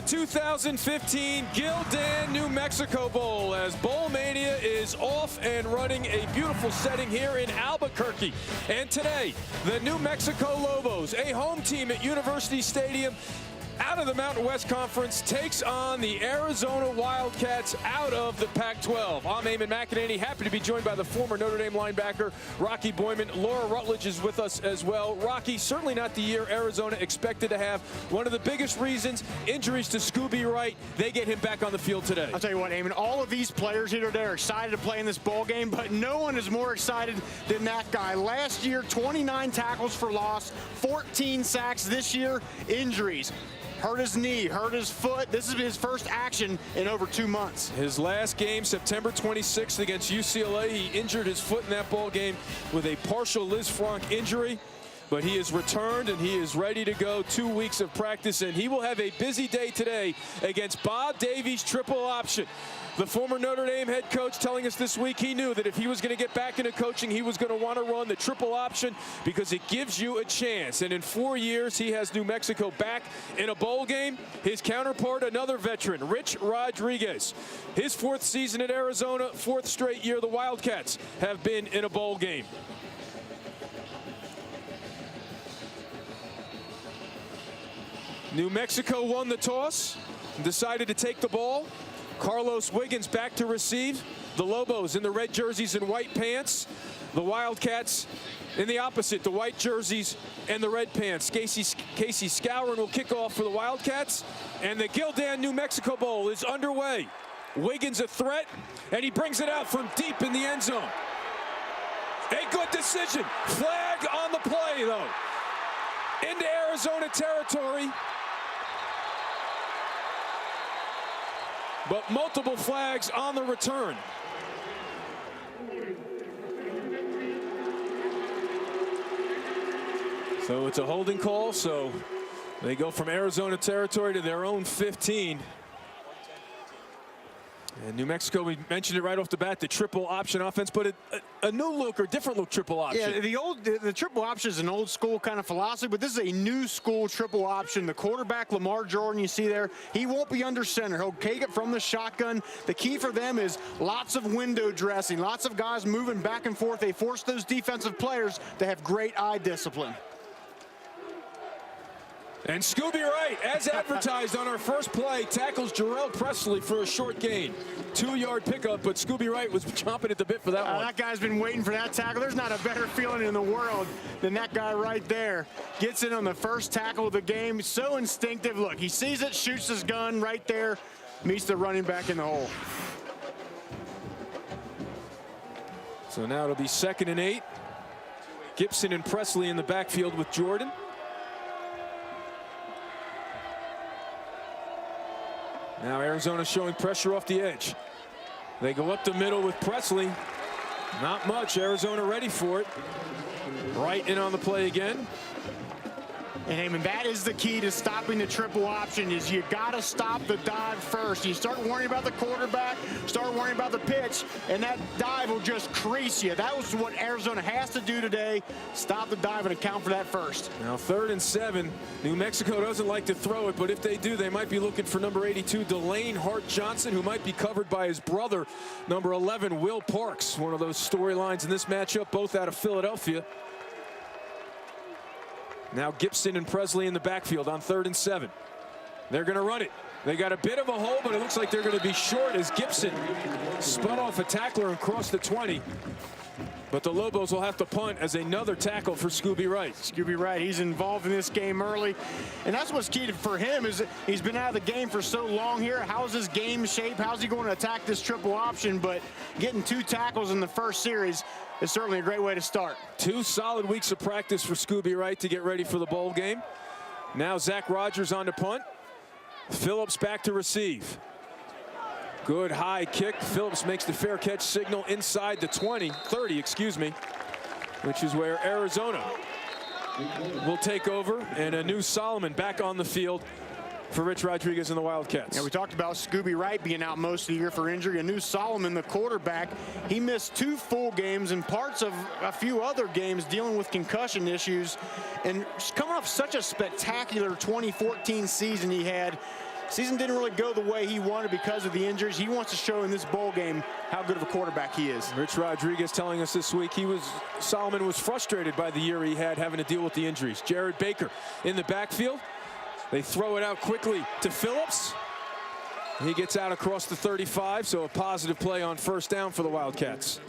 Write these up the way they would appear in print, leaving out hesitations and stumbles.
2015 Gildan, New Mexico Bowl, as Bowl Mania is off and running, a beautiful setting here in Albuquerque. And today, the New Mexico Lobos, a home team at University Stadium out of the Mountain West Conference, takes on the Arizona Wildcats out of the Pac-12. I'm Eamon McEnany, happy to be joined by the former Notre Dame linebacker, Rocky Boyman. Laura Rutledge is with us as well. Rocky, certainly not the year Arizona expected to have. One of the biggest reasons, injuries to Scooby Wright. They get him back on the field today. I'll tell you what, Eamon, all of these players here today are excited to play in this bowl game, but no one is more excited than that guy. Last year, 29 tackles for loss, 14 sacks. This year, injuries. Hurt his knee, hurt his foot. This is his first action in over 2 months. His last game, September 26th against UCLA, he injured his foot in that ball game with a partial Liz Franck injury. But he has returned and he is ready to go. 2 weeks of practice, and he will have a busy day today against Bob Davies' triple option. The former Notre Dame head coach telling us this week he knew that if he was going to get back into coaching, he was going to want to run the triple option because it gives you a chance. And in 4 years, he has New Mexico back in a bowl game. His counterpart, another veteran, Rich Rodriguez. His 4th season at Arizona, 4th straight year the Wildcats have been in a bowl game. New Mexico won the toss and decided to take the ball. Carlos Wiggins back to receive. The Lobos in the red jerseys and white pants. The Wildcats in the opposite, the white jerseys and the red pants. Casey Skowron will kick off for the Wildcats. And the Gildan New Mexico Bowl is underway. Wiggins a threat, and he brings it out from deep in the end zone. A good decision. Flag on the play, though. Into Arizona territory. But multiple flags on the return. So it's a holding call, so they go from Arizona territory to their own 15. And New Mexico, we mentioned it right off the bat, the triple option offense, but a new look or different look triple option. Yeah, the triple option is an old school kind of philosophy, but this is a new school triple option. The quarterback, Lamar Jordan, you see there, he won't be under center. He'll take it from the shotgun. The key for them is lots of window dressing, lots of guys moving back and forth. They force those defensive players to have great eye discipline. And Scooby Wright, as advertised on our first play, tackles Jarrell Presley for a short gain. 2-yard pickup, but Scooby Wright was chomping at the bit for that one. That guy's been waiting for that tackle. There's not a better feeling in the world than that guy right there. Gets in on the first tackle of the game. So instinctive. Look, he sees it, shoots his gun right there, meets the running back in the hole. So now it'll be 2nd and 8. Gibson and Presley in the backfield with Jordan. Now Arizona showing pressure off the edge. They go up the middle with Presley. Not much. Arizona ready for it. Right in on the play again. And Eamon, that is the key to stopping the triple option, is you got to stop the dive first. You start worrying about the quarterback, start worrying about the pitch, and that dive will just crease you. That was what Arizona has to do today. Stop the dive and account for that first. Now 3rd and 7. New Mexico doesn't like to throw it, but if they do, they might be looking for number 82, Delane Hart-Johnson, who might be covered by his brother, number 11, Will Parks. One of those storylines in this matchup, both out of Philadelphia. Now Gibson and Presley in the backfield on 3rd and 7. They're going to run it. They got a bit of a hole, but it looks like they're going to be short as Gibson spun off a tackler and crossed the 20. But the Lobos will have to punt as another tackle for Scooby Wright. Scooby Wright, he's involved in this game early. And that's what's key for him, is he's been out of the game for so long here. How's his game shape? How's he going to attack this triple option? But getting 2 tackles in the first series is certainly a great way to start. 2 solid weeks of practice for Scooby Wright to get ready for the bowl game. Now Zach Rogers on to punt. Phillips back to receive. Good high kick. Phillips makes the fair catch signal inside the 30, excuse me, which is where Arizona will take over. And a new Solomon back on the field for Rich Rodriguez and the Wildcats. Yeah, we talked about Scooby Wright being out most of the year for injury. A new Solomon, the quarterback, he missed 2 full games and parts of a few other games dealing with concussion issues. And coming off such a spectacular 2014 season he had, Season didn't really go the way he wanted because of the injuries. He wants to show in this bowl game how good of a quarterback he is. Rich Rodriguez telling us this week Solomon was frustrated by the year he had having to deal with the injuries. Jared Baker in the backfield. They throw it out quickly to Phillips. He gets out across the 35, so a positive play on first down for the Wildcats.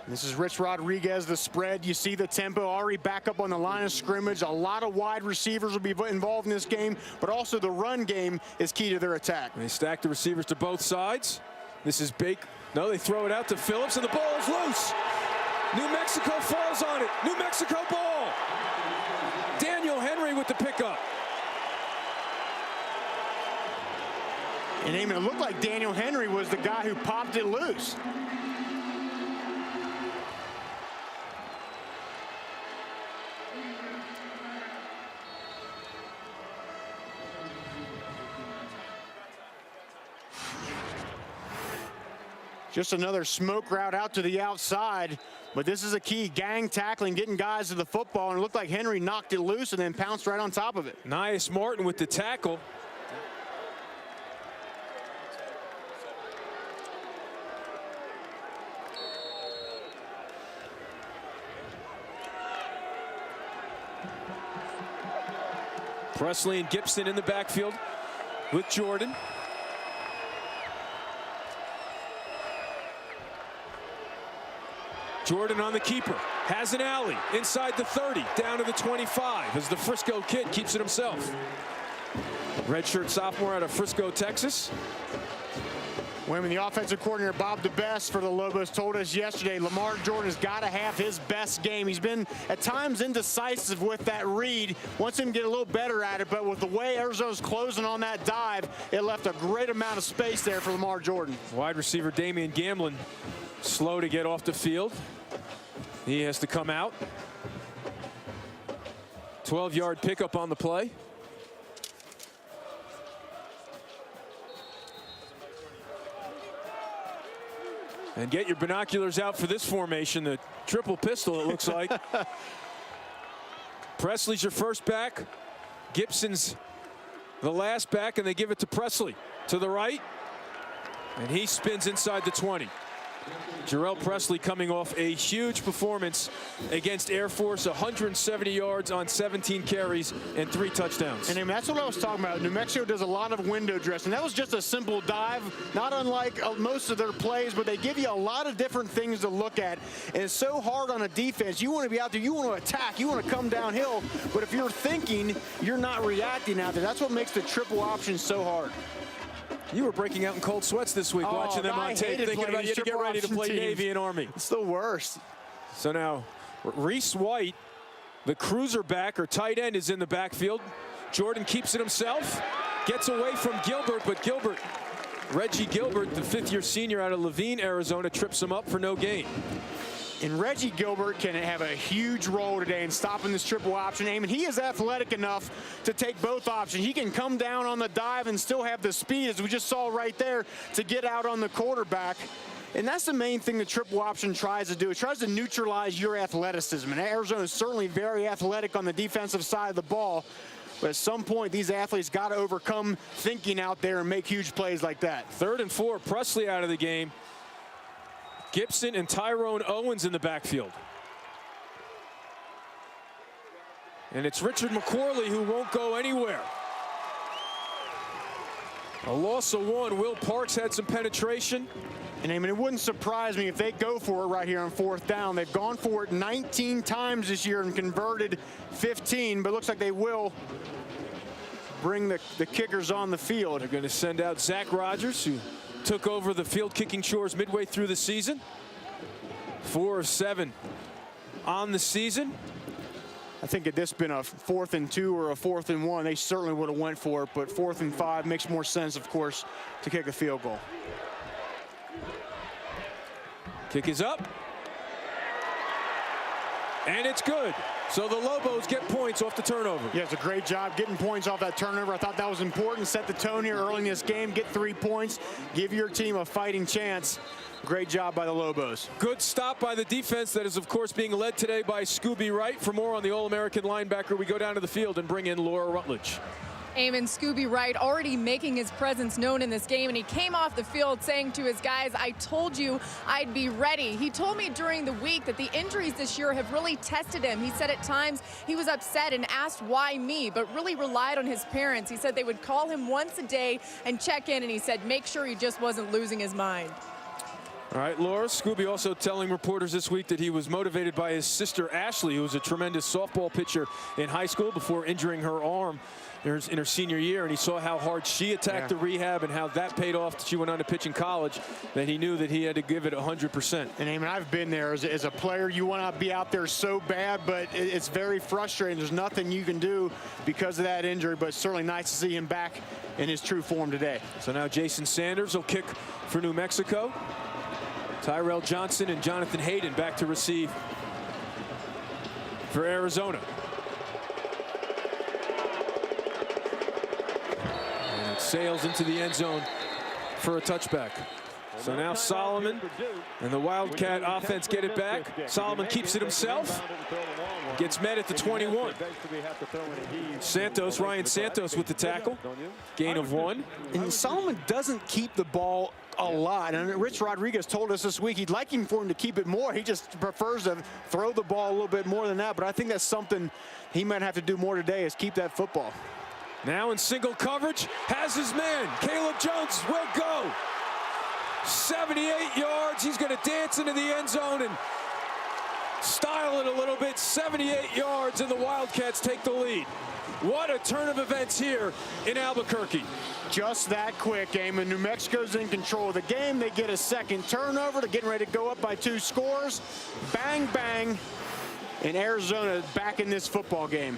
This is Rich Rodriguez, the spread. You see the tempo already back up on the line of scrimmage. A lot of wide receivers will be involved in this game, but also the run game is key to their attack. They stack the receivers to both sides. This is Baker. No, they throw it out to Phillips, and the ball is loose. New Mexico falls on it. New Mexico ball. Daniel Henry with the pickup. And it looked like Daniel Henry was the guy who popped it loose. Just another smoke route out to the outside, but this is a key. Gang tackling, getting guys to the football, and it looked like Henry knocked it loose and then pounced right on top of it. Nias Martin with the tackle. Presley and Gibson in the backfield with Jordan. Jordan on the keeper, has an alley inside the 30, down to the 25 as the Frisco kid keeps it himself. Redshirt sophomore out of Frisco, Texas. When the offensive coordinator Bob DeBest for the Lobos told us yesterday, Lamar Jordan has got to have his best game. He's been at times indecisive with that read. Wants him to get a little better at it, but with the way Arizona's closing on that dive, it left a great amount of space there for Lamar Jordan. Wide receiver Damian Gamlin slow to get off the field. He has to come out. 12-yard pickup on the play. And get your binoculars out for this formation, the triple pistol, it looks like. Presley's your first back. Gibson's the last back, and they give it to Presley to the right. And he spins inside the 20. Jarrell Presley coming off a huge performance against Air Force, 170 yards on 17 carries and 3 touchdowns. And that's what I was talking about. New Mexico does a lot of window dressing. That was just a simple dive, not unlike most of their plays, but they give you a lot of different things to look at. And it's so hard on a defense. You want to be out there, you want to attack, you want to come downhill, but if you're thinking, you're not reacting out there. That's what makes the triple option so hard. You were breaking out in cold sweats this week watching them on tape, thinking about you to get ready to play Navy and Army. It's the worst. So now Reese White, the cruiser back or tight end, is in the backfield. Jordan keeps it himself, gets away from Gilbert, but Reggie Gilbert, the 5th-year senior out of Levine, Arizona, trips him up for no gain. And Reggie Gilbert can have a huge role today in stopping this triple option aim. And he is athletic enough to take both options. He can come down on the dive and still have the speed, as we just saw right there, to get out on the quarterback. And that's the main thing the triple option tries to do. It tries to neutralize your athleticism. And Arizona is certainly very athletic on the defensive side of the ball. But at some point, these athletes got to overcome thinking out there and make huge plays like that. 3rd and 4, Presley out of the game. Gibson and Tyrone Owens in the backfield. And it's Richard McCorley who won't go anywhere. A loss of 1. Will Parks had some penetration. And I mean, it wouldn't surprise me if they go for it right here on 4th down. They've gone for it 19 times this year and converted 15, but it looks like they will bring the kickers on the field. They're going to send out Zach Rogers, who took over the field kicking chores midway through the season. 4 of 7 on the season. I think had this been a 4th and 2 or a 4th and 1, they certainly would have went for it, but 4th and 5 makes more sense, of course, to kick a field goal. Kick is up. And it's good. So the Lobos get points off the turnover. Yeah, it's a great job getting points off that turnover. I thought that was important. Set the tone here early in this game. Get 3 points. Give your team a fighting chance. Great job by the Lobos. Good stop by the defense that is, of course, being led today by Scooby Wright. For more on the All-American linebacker, we go down to the field and bring in Laura Rutledge. Eamon, Scooby Wright already making his presence known in this game, and he came off the field saying to his guys, I told you I'd be ready. He told me during the week that the injuries this year have really tested him. He said at times he was upset and asked why me, but really relied on his parents. He said they would call him once a day and check in, and he said make sure he just wasn't losing his mind. All right, Laura, Scooby also telling reporters this week that he was motivated by his sister Ashley, who was a tremendous softball pitcher in high school before injuring her arm in her senior year, and he saw how hard she attacked the rehab and how that paid off. She went on to pitch in college, that he knew that he had to give it 100%. And Eamon, I've been there as a player. You want to be out there so bad, but it's very frustrating. There's nothing you can do because of that injury, but it's certainly nice to see him back in his true form today. So now Jason Sanders will kick for New Mexico. Tyrell Johnson and Jonathan Hayden back to receive for Arizona. And it sails into the end zone for a touchback. So now Solomon and the Wildcat offense get it back. Solomon keeps it himself. Gets met at the 21. Santos, Ryan Santos with the tackle. Gain of 1. And Solomon doesn't keep the ball a lot, and Rich Rodriguez told us this week he'd like for him to keep it more. He just prefers to throw the ball a little bit more than that, but I think that's something he might have to do more today, is keep that football. Now in single coverage, has his man. Caleb Jones will go. 78 yards. He's going to dance into the end zone and style it a little bit. 78 yards, and the Wildcats take the lead. What a turn of events here in Albuquerque. Just that quick, Eamon. New Mexico's in control of the game. They get a second turnover. They're getting ready to go up by 2 scores. Bang, bang. And Arizona back in this football game.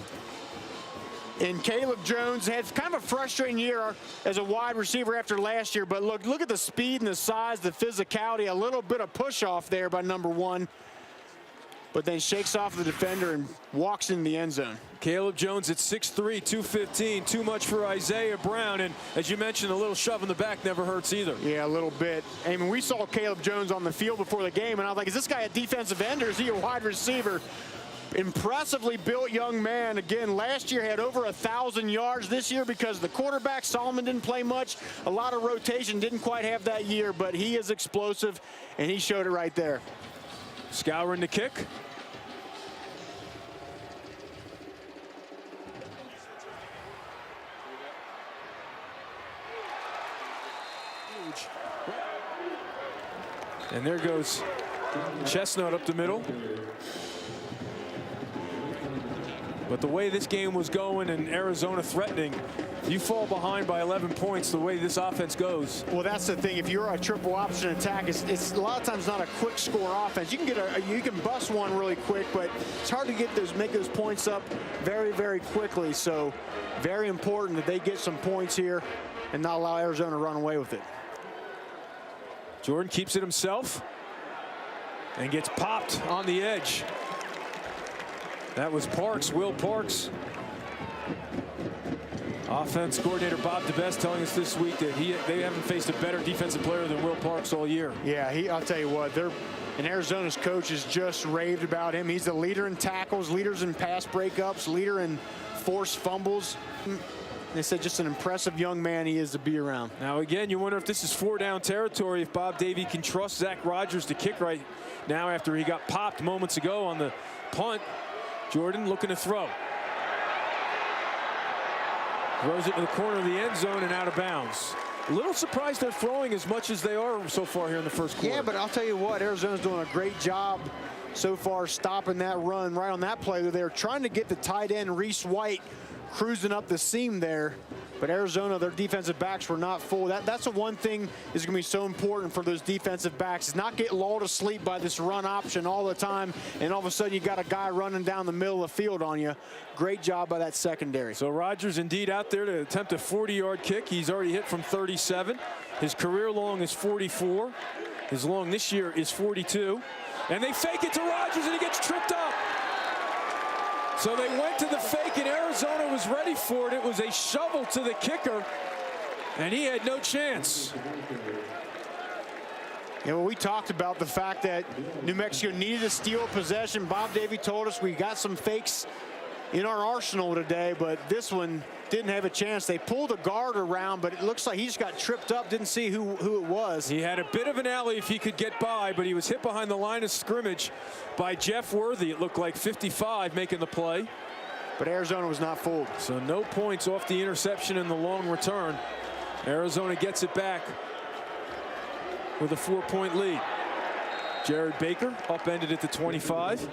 And Caleb Jones had kind of a frustrating year as a wide receiver after last year, but look at the speed and the size, the physicality, a little bit of push off there by number 1, but then shakes off the defender and walks in the end zone. Caleb Jones at 6'3", 215, too much for Isaiah Brown, and as you mentioned, a little shove in the back never hurts either. Yeah, a little bit. I mean, we saw Caleb Jones on the field before the game, and I was like, is this guy a defensive end or is he a wide receiver? Impressively built young man. Again, last year had over 1,000 yards. This year, because the quarterback, Solomon, didn't play much. A lot of rotation, didn't quite have that year, but he is explosive, and he showed it right there. Scouring the kick. And there goes Chestnut up the middle. But the way this game was going and Arizona threatening, you fall behind by 11 points the way this offense goes. Well, that's the thing. If you're a triple option attack, it's a lot of times not a quick score offense. You can you can bust one really quick, but it's hard to make those points up very, very quickly. So very important that they get some points here and not allow Arizona to run away with it. Jordan keeps it himself and gets popped on the edge. That was Parks, Will Parks. Offense coordinator Bob DeBest telling us this week that they haven't faced a better defensive player than Will Parks all year. Yeah, I'll tell you what, and Arizona's coaches just raved about him. He's the leader in tackles, leaders in pass breakups, leader in forced fumbles. They said just an impressive young man he is to be around. Now again, you wonder if this is 4-down territory, if Bob Davie can trust Zach Rogers to kick right now after he got popped moments ago on the punt. Jordan looking to throw. Throws it to the corner of the end zone and out of bounds. A little surprised they're throwing as much as they are so far here in the first quarter. Yeah, but I'll tell you what, Arizona's doing a great job so far stopping that run right on that play. They're trying to get the tight end, Reese White, cruising up the seam there. But Arizona, their defensive backs were not full. That's the one thing is going to be so important for those defensive backs, is not get lulled to sleep by this run option all the time, and all of a sudden you got a guy running down the middle of the field on you. Great job by that secondary. So Rogers indeed out there to attempt a 40-yard kick. He's already hit from 37. His career long is 44. His long this year is 42. And they fake it to Rogers, and he gets tripped up. So they went to the fake, and Arizona was ready for it. It was a shovel to the kicker, and he had no chance. Yeah, well, we talked about the fact that New Mexico needed to steal possession. Bob Davie told us we got some fakes in our arsenal today, but this one didn't have a chance. They pulled a guard around, but it looks like he just got tripped up. Didn't see who it was. He had a bit of an alley if he could get by, but he was hit behind the line of scrimmage by Jeff Worthy. It looked like 55 making the play. But Arizona was not fooled. So no points off the interception and the long return. Arizona gets it back with a 4-point lead. Jared Baker upended at the 25.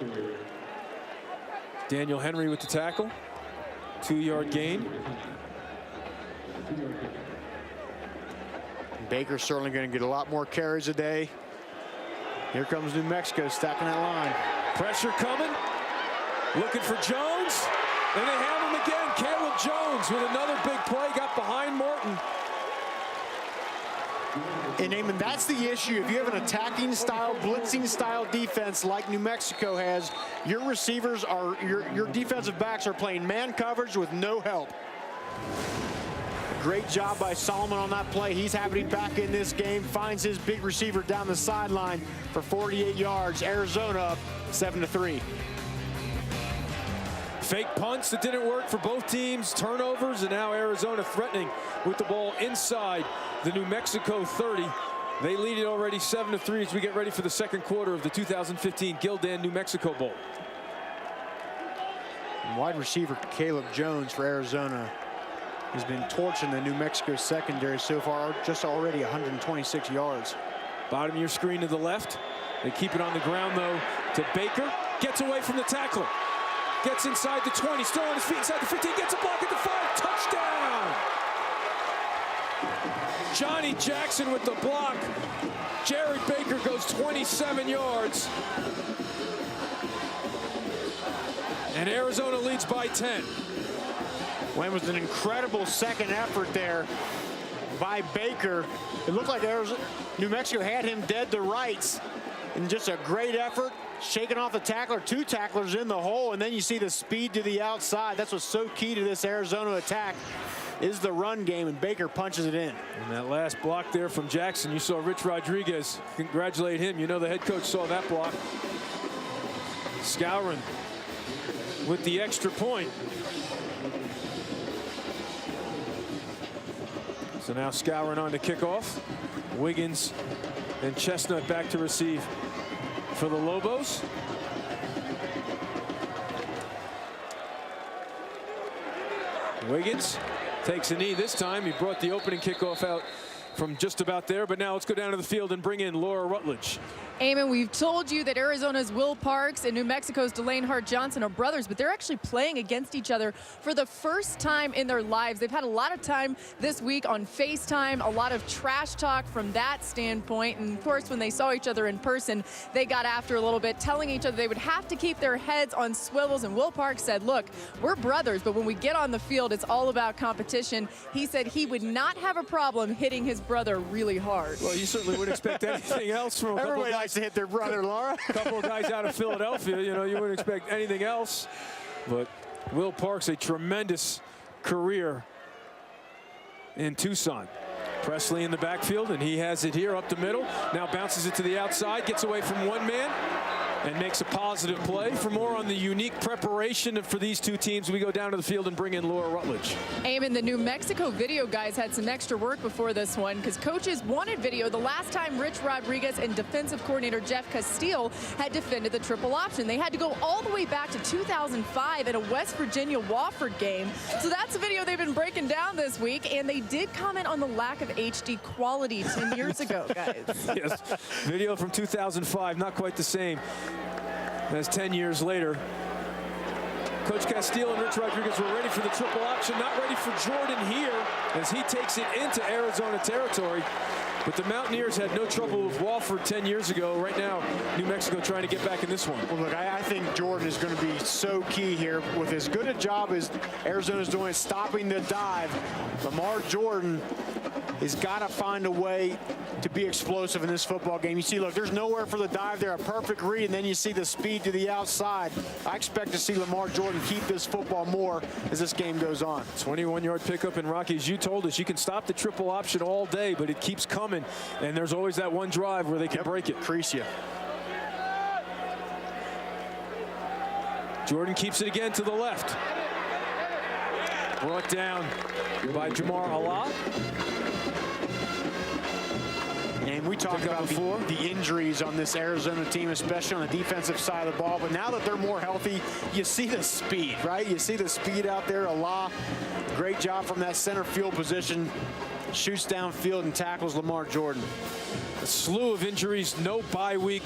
Daniel Henry with the tackle. 2-yard gain. Baker's certainly going to get a lot more carries a day. Here comes New Mexico stacking that line. Pressure coming. Looking for Jones. And they have him again. Caleb Jones with another big play. Got behind Morton. And Eamon, that's the issue. If you have an attacking style, blitzing style defense like New Mexico has, your receivers are, your defensive backs are playing man coverage with no help. Great job by Solomon on that play. He's happy to be back in this game. Finds his big receiver down the sideline for 48 yards. Arizona up 7-3. Fake punts that didn't work for both teams. Turnovers, and now Arizona threatening with the ball inside the New Mexico 30. They lead it already 7-3 as we get ready for the second quarter of the 2015 Gildan New Mexico Bowl. And wide receiver Caleb Jones for Arizona has been torching the New Mexico secondary so far, just already 126 yards. Bottom of your screen to the left. They keep it on the ground though to Baker. Gets away from the tackler. Gets inside the 20, still on his feet inside the 15, gets a block at the 5, touchdown! Johnny Jackson with the block. Jared Baker goes 27 yards. And Arizona leads by 10. Well, it was an incredible second effort there by Baker. It looked like New Mexico had him dead to rights. And just a great effort, shaking off the tackler, 2 tacklers in the hole, and then you see the speed to the outside. That's what's so key to this Arizona attack is the run game, and Baker punches it in. And that last block there from Jackson, you saw Rich Rodriguez. Congratulate him. You know the head coach saw that block. Skowron with the extra point. So now Skowron on to kickoff. Wiggins and Chestnut back to receive for the Lobos. Wiggins takes a knee this time. He brought the opening kickoff out from just about there, but now let's go down to the field and bring in Laura Rutledge. Eamon, we've told you that Arizona's Will Parks and New Mexico's Delane Hart-Johnson are brothers, but they're actually playing against each other for the first time in their lives. They've had a lot of time this week on FaceTime, a lot of trash talk from that standpoint. And of course, when they saw each other in person, they got after a little bit, telling each other they would have to keep their heads on swivels. And Will Parks said, look, we're brothers, but when we get on the field, it's all about competition. He said he would not have a problem hitting his brother really hard. Well, you certainly wouldn't expect anything else from a couple Everybody likes to hit their brother, Laura. A couple of guys out of Philadelphia, you know, you wouldn't expect anything else. But Will Parks, a tremendous career in Tucson. Presley in the backfield, and he has it here up the middle. Now bounces it to the outside, gets away from one man, and makes a positive play. For more on the unique preparation for these two teams, we go down to the field and bring in Laura Rutledge. Eamon, the New Mexico video guys had some extra work before this one because coaches wanted video the last time Rich Rodriguez and defensive coordinator Jeff Castile had defended the triple option. They had to go all the way back to 2005 at a West Virginia Wofford game. So that's a video they've been breaking down this week, and they did comment on the lack of HD quality 10 years ago, guys. Yes, video from 2005, not quite the same as 10 years later. Coach Castile and Rich Rodriguez were ready for the triple option, not ready for Jordan here as he takes it into Arizona territory. But the Mountaineers had no trouble with Wofford 10 years ago. Right now, New Mexico trying to get back in this one. Well, look, I think Jordan is going to be so key here. With as good a job as Arizona's doing stopping the dive, Lamar Jordan has got to find a way to be explosive in this football game. You see, look, there's nowhere for the dive there, a perfect read, and then you see the speed to the outside. I expect to see Lamar Jordan keep this football more as this game goes on. 21-yard pickup, and Rocky, as you told us, you can stop the triple option all day, but it keeps coming, and there's always that one drive where they can break it. Crease you. Jordan keeps it again to the left. Brought down by Jamar Allah. And we talked about the injuries on this Arizona team, especially on the defensive side of the ball. But now that they're more healthy, you see the speed, right? You see the speed out there. Allah, great job from that center field position. Shoots downfield and tackles Lamar Jordan. A slew of injuries, no bye week.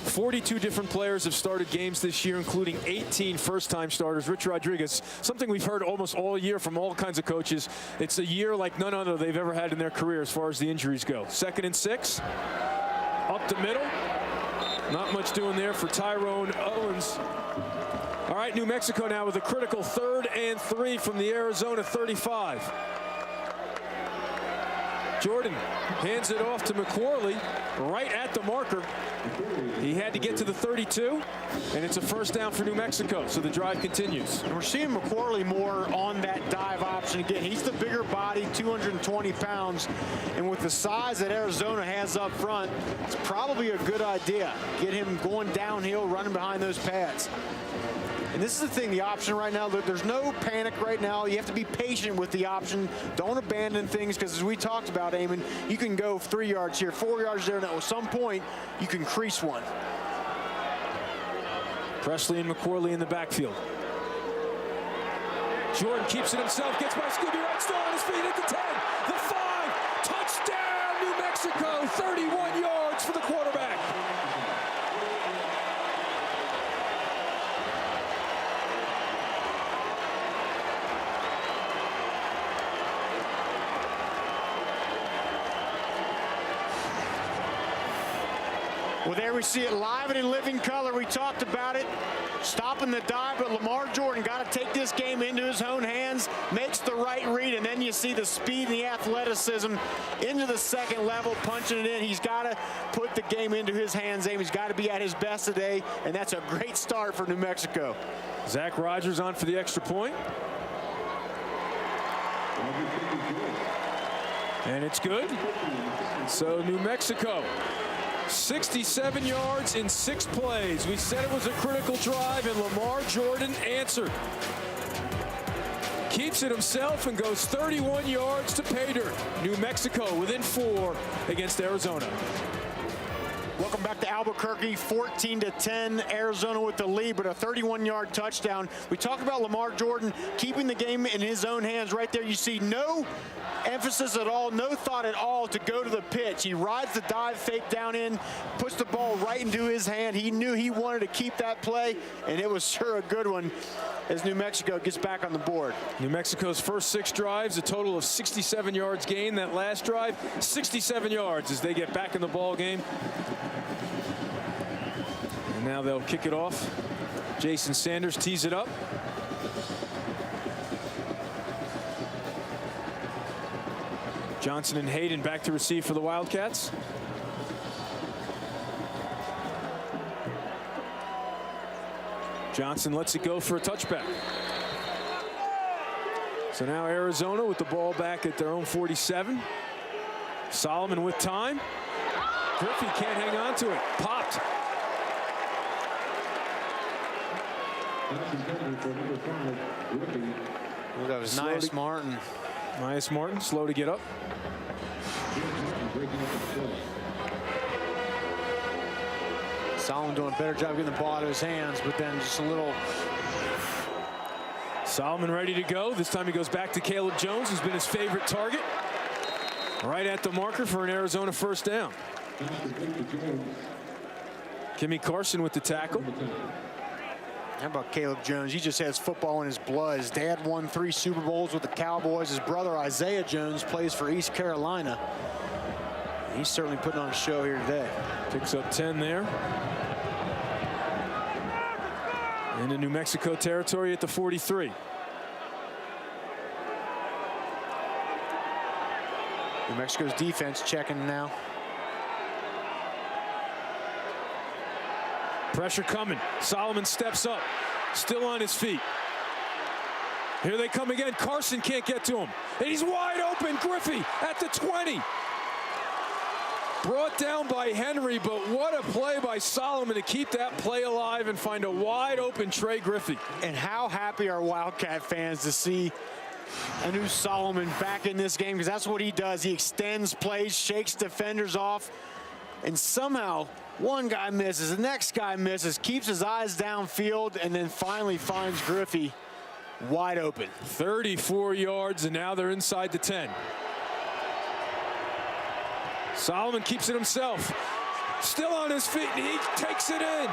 42 different players have started games this year, including 18 first-time starters. Rich Rodriguez, something we've heard almost all year from all kinds of coaches. It's a year like none other they've ever had in their career as far as the injuries go. 2nd and 6. Up the middle. Not much doing there for Tyrone Owens. All right, New Mexico now with a critical 3rd and 3 from the Arizona 35. Jordan hands it off to McQuarley right at the marker. He had to get to the 32, and it's a first down for New Mexico, so the drive continues. And we're seeing McQuarley more on that dive option. Again, he's the bigger body, 220 pounds, and with the size that Arizona has up front, it's probably a good idea. Get him going downhill, running behind those pads. And this is the thing, the option right now, there's no panic right now. You have to be patient with the option. Don't abandon things, because as we talked about, Eamon, you can go 3 yards here, 4 yards there, and at some point, you can crease one. Presley and McQuarley in the backfield. Jordan keeps it himself, gets by Scooby Wright, still on his feet at the 10, the 5, touchdown, New Mexico, 31 yards for the quarterback. Well, there we see it live and in living color. We talked about it. Stopping the dive, but Lamar Jordan got to take this game into his own hands, makes the right read, and then you see the speed and the athleticism into the second level, punching it in. He's got to put the game into his hands, Amy. He's got to be at his best today, and that's a great start for New Mexico. Zach Rogers on for the extra point. And it's good. So New Mexico, 67 yards in 6 plays. We said it was a critical drive, and Lamar Jordan answered. Keeps it himself and goes 31 yards to pay dirt. New Mexico within 4 against Arizona. Welcome back to Albuquerque, 14-10, Arizona with the lead, but a 31-yard touchdown. We talked about Lamar Jordan keeping the game in his own hands. Right there, you see no emphasis at all, no thought at all to go to the pitch. He rides the dive fake down in, puts the ball right into his hand. He knew he wanted to keep that play, and it was sure a good one as New Mexico gets back on the board. New Mexico's first 6 drives, a total of 67 yards gained. That last drive, 67 yards as they get back in the ball game. And now they'll kick it off. Jason Sanders tees it up. Johnson and Hayden back to receive for the Wildcats. Johnson lets it go for a touchback. So now Arizona with the ball back at their own 47. Solomon with time. Griffey can't hang on to it. Popped. Well, that was Nias Martin. Nias Martin, slow to get up. Solomon doing a better job getting the ball out of his hands, but then just a little. Solomon ready to go. This time he goes back to Caleb Jones, who's been his favorite target. Right at the marker for an Arizona first down. Kimmy Carson with the tackle. How about Caleb Jones? He just has football in his blood. His dad won 3 Super Bowls with the Cowboys. His brother Isaiah Jones plays for East Carolina. He's certainly putting on a show here today. Picks up 10 there. Into New Mexico territory at the 43. New Mexico's defense checking now. Pressure coming. Solomon steps up. Still on his feet. Here they come again. Carson can't get to him. And he's wide open. Griffey at the 20. Brought down by Henry, but what a play by Solomon to keep that play alive and find a wide open Trey Griffey. And how happy are Wildcat fans to see Anu Solomon back in this game because that's what he does. He extends plays, shakes defenders off, and somehow one guy misses, the next guy misses, keeps his eyes downfield, and then finally finds Griffey wide open. 34 yards, and now they're inside the 10. Solomon keeps it himself. Still on his feet, and he takes it in.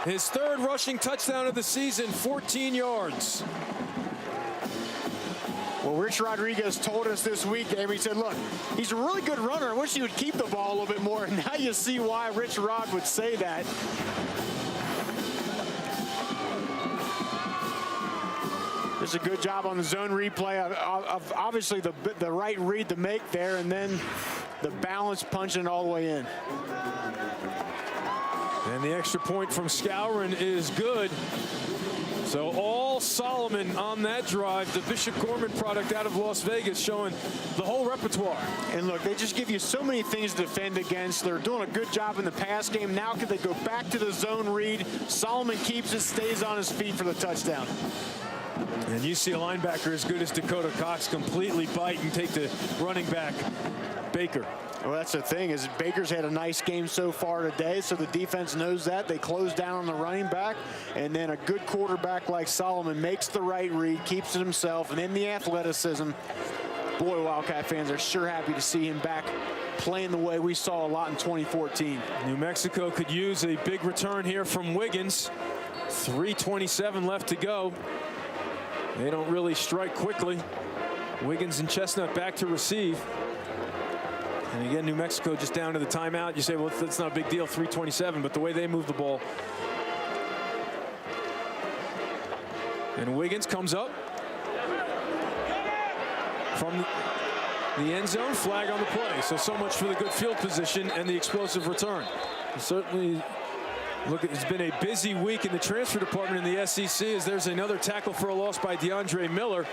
His third rushing touchdown of the season, 14 yards. Well, Rich Rodriguez told us this week, and he said, look, he's a really good runner. I wish he would keep the ball a little bit more. And now you see why Rich Rod would say that. It's a good job on the zone replay of obviously the right read to make there, and then the balance punching it all the way in. And the extra point from Skowron is good. So all Solomon on that drive, the Bishop Gorman product out of Las Vegas, showing the whole repertoire. And look, they just give you so many things to defend against. They're doing a good job in the pass game. Now can they go back to the zone read? Solomon keeps it, stays on his feet for the touchdown. And you see a linebacker as good as Dakota Cox completely bite and take the running back, Baker. Well, that's the thing, is Baker's had a nice game so far today, so the defense knows that. They close down on the running back, and then a good quarterback like Solomon makes the right read, keeps it himself, and in the athleticism, boy, Wildcat fans are sure happy to see him back playing the way we saw a lot in 2014. New Mexico could use a big return here from Wiggins. 3:27 left to go. They don't really strike quickly. Wiggins and Chestnut back to receive. And again, New Mexico just down to the timeout. You say, well, that's not a big deal, 3:27, but the way they move the ball. And Wiggins comes up from the end zone, flag on the play. So much for the good field position and the explosive return. Certainly, look, it's been a busy week in the transfer department in the SEC as there's another tackle for a loss by DeAndre Miller.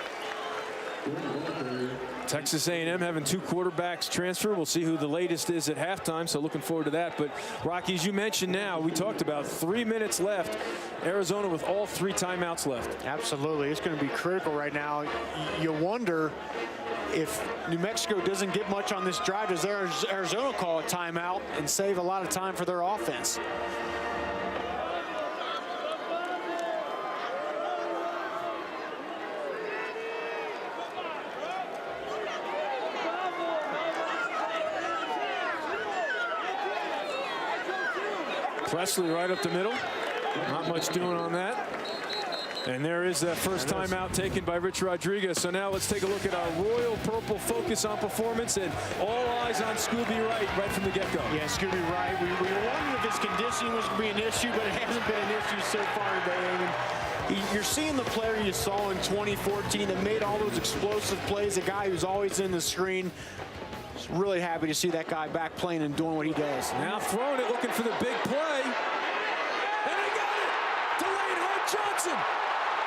Texas A&M having two quarterbacks transfer. We'll see who the latest is at halftime, so looking forward to that. But, Rocky, as you mentioned now, we talked about 3 minutes left. Arizona with all 3 timeouts left. Absolutely. It's going to be critical right now. You wonder if New Mexico doesn't get much on this drive, does Arizona call a timeout and save a lot of time for their offense? Presley right up the middle. Not much doing on that. And there is that first timeout taken by Rich Rodriguez. So now let's take a look at our Royal Purple focus on performance, and all eyes on Scooby Wright right from the get-go. Yeah, Scooby Wright. We were wondering if his conditioning was going to be an issue, but it hasn't been an issue so far today. You're seeing the player you saw in 2014 that made all those explosive plays, a guy who's always in the screen. Really happy to see that guy back playing and doing what he does. Now throwing it, looking for the big play. And they got it! Derailed Johnson.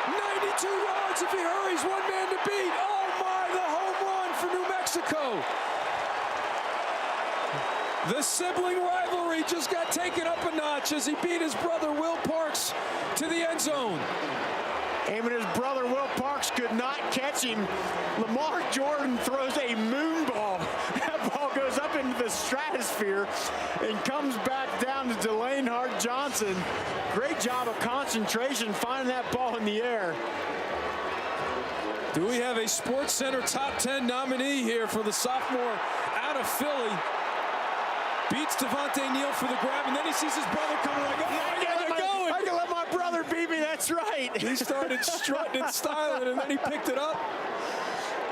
92 yards if he hurries, one man to beat. Oh my, the home run for New Mexico. The sibling rivalry just got taken up a notch as he beat his brother Will Parks to the end zone. And when his brother Will Parks could not catch him, Lamar Jordan throws a moon ball. That ball goes up into the stratosphere and comes back down to derailed Johnson. Great job of concentration finding that ball in the air. Do we have a Sports Center top 10 nominee here for the sophomore out of Philly? Beats Devontae Neal for the grab, and then he sees his brother coming like, oh, yeah, they're going. I can let my brother beat me, that's right. He started strutting and styling, and then he picked it up.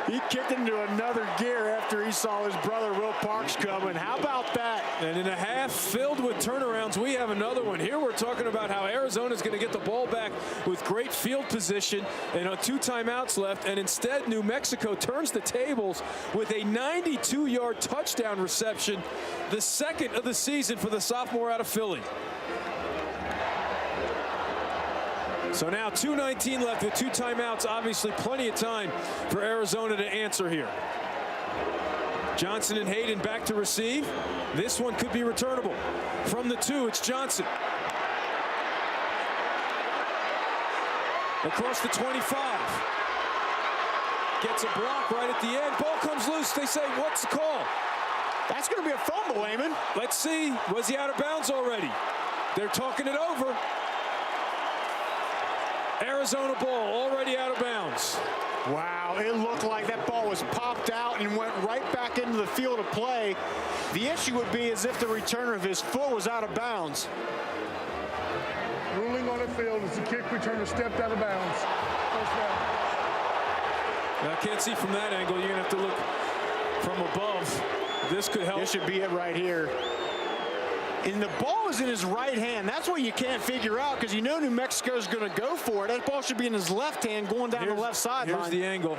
He kicked into another gear after he saw his brother Will Parks coming. How about that? And in a half filled with turnarounds, we have another one. Here we're talking about how Arizona's going to get the ball back with great field position and 2 timeouts left. And instead, New Mexico turns the tables with a 92-yard touchdown reception, the second of the season for the sophomore out of Philly. So now 2:19 left with 2 timeouts. Obviously plenty of time for Arizona to answer here. Johnson and Hayden back to receive. This one could be returnable. From the 2, it's Johnson. Across the 25. Gets a block right at the end. Ball comes loose. They say, what's the call? That's going to be a fumble, Eamon. Let's see. Was he out of bounds already? They're talking it over. Arizona ball already out of bounds. Wow, it looked like that ball was popped out and went right back into the field of play. The issue would be as if the returner of his foot was out of bounds. Ruling on the field is the kick returner stepped out of bounds. First down. Now, I can't see from that angle. You're going to have to look from above. This could help. This should be it right here. And the ball is in his right hand. That's what you can't figure out because you know New Mexico is going to go for it. That ball should be in his left hand going down the left sideline. Here's the angle.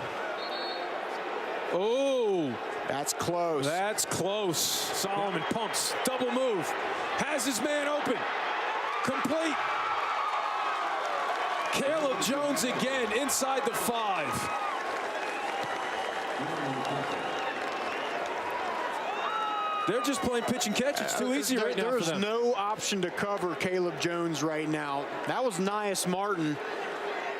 Oh. That's close. That's close. Solomon pumps. Double move. Has his man open. Complete. Caleb Jones again inside the 5. They're just playing pitch and catch. It's too easy right now for them. There's no option to cover Caleb Jones right now. That was Nias Martin.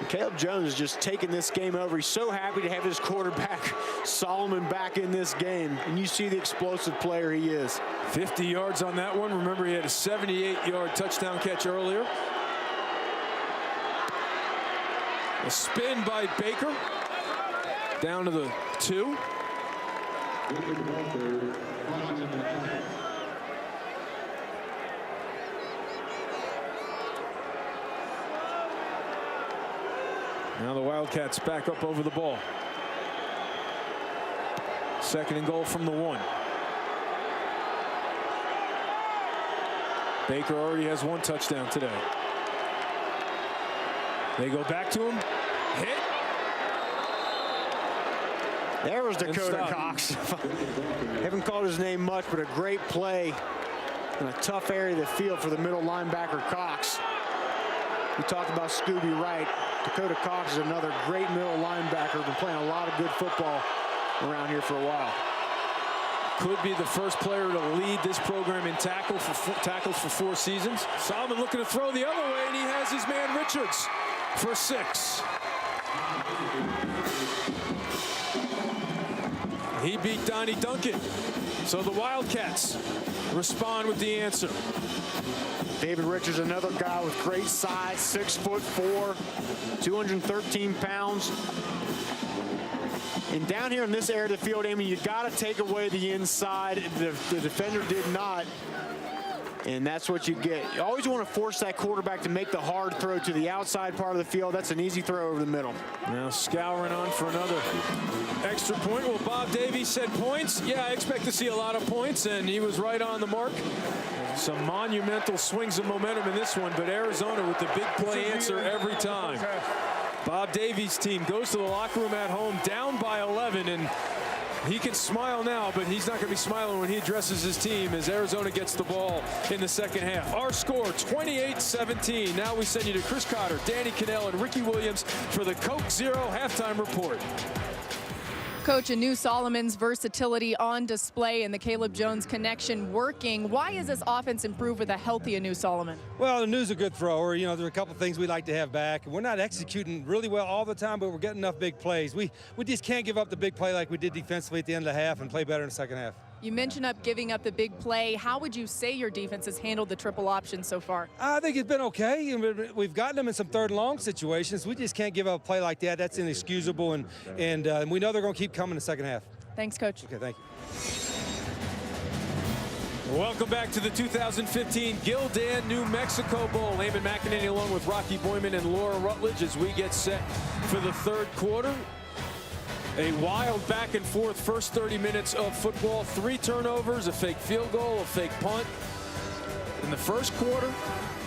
And Caleb Jones is just taking this game over. He's so happy to have his quarterback, Solomon, back in this game. And you see the explosive player he is. 50 yards on that one. Remember, he had a 78-yard touchdown catch earlier. A spin by Baker. Down to the 2. Now the Wildcats back up over the ball. 2nd and goal from the 1. Baker already has 1 touchdown today. They go back to him. Hit. There was Dakota Cox. Haven't called his name much, but a great play in a tough area of the field for the middle linebacker Cox. We talked about Scooby Wright. Dakota Cox is another great middle linebacker. Been playing a lot of good football around here for a while. Could be the first player to lead this program in tackles for 4 seasons. Solomon looking to throw the other way, and he has his man Richards for 6. He beat Donnie Duncan. So the Wildcats respond with the answer. David Richards, another guy with great size, 6'4", 213 pounds. And down here in this area of the field, Amy, you got to take away the inside. The defender did not. And that's what you get. You always want to force that quarterback to make the hard throw to the outside part of the field. That's an easy throw over the middle. Now scouring on for another extra point. Well, Bob Davies said points. Yeah, I expect to see a lot of points, and he was right on the mark. Some monumental swings of momentum in this one, but Arizona with the big play answer every time. Bob Davies' team goes to the locker room at home down by 11, and he can smile now, but he's not going to be smiling when he addresses his team as Arizona gets the ball in the 2nd half. Our score, 28-17. Now we send you to Chris Cotter, Danny Cannell, and Ricky Williams for the Coke Zero halftime report. Coach, a new Solomon's versatility on display and the Caleb Jones connection working. Why is this offense improved with a healthy Anu Solomon? Well, Anu's a good thrower. You know, there are a couple things we like to have back. We're not executing really well all the time, but we're getting enough big plays. We just can't give up the big play like we did defensively at the end of the half and play better in the 2nd half. You mentioned giving up the big play. How would you say your defense has handled the triple option so far? I think it's been okay. We've gotten them in some 3rd and long situations. We just can't give up a play like that. That's inexcusable, and we know they're going to keep coming in the 2nd half. Thanks, Coach. Okay, thank you. Welcome back to the 2015 Gildan, New Mexico Bowl. Eamon McEnany along with Rocky Boyman and Laura Rutledge as we get set for the 3rd quarter. A wild back and forth first 30 minutes of football. 3 turnovers, a fake field goal, a fake punt. In the 1st quarter,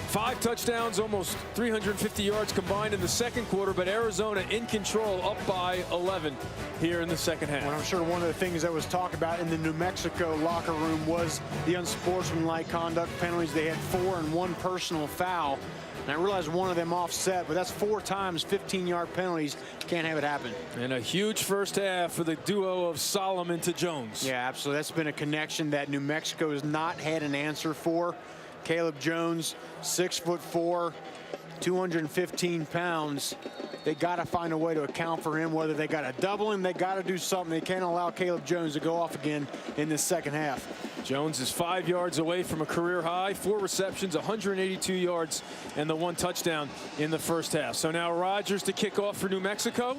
5 touchdowns, almost 350 yards combined in the 2nd quarter, but Arizona in control, up by 11 here in the 2nd half. Well, I'm sure one of the things that was talked about in the New Mexico locker room was the unsportsmanlike conduct penalties. They had 4 and 1 personal foul. And I realize one of them offset, but that's 4 times 15-yard penalties. Can't have it happen. And a huge first half for the duo of Solomon to Jones. Yeah, absolutely. That's been a connection that New Mexico has not had an answer for. Caleb Jones, 6'4", 215 pounds. They got to find a way to account for him, whether they got to double him, they got to do something. They can't allow Caleb Jones to go off again in this second half. Jones is 5 yards away from a career high, 4 receptions, 182 yards, and the 1 touchdown in the first half. So now Rodgers to kick off for New Mexico.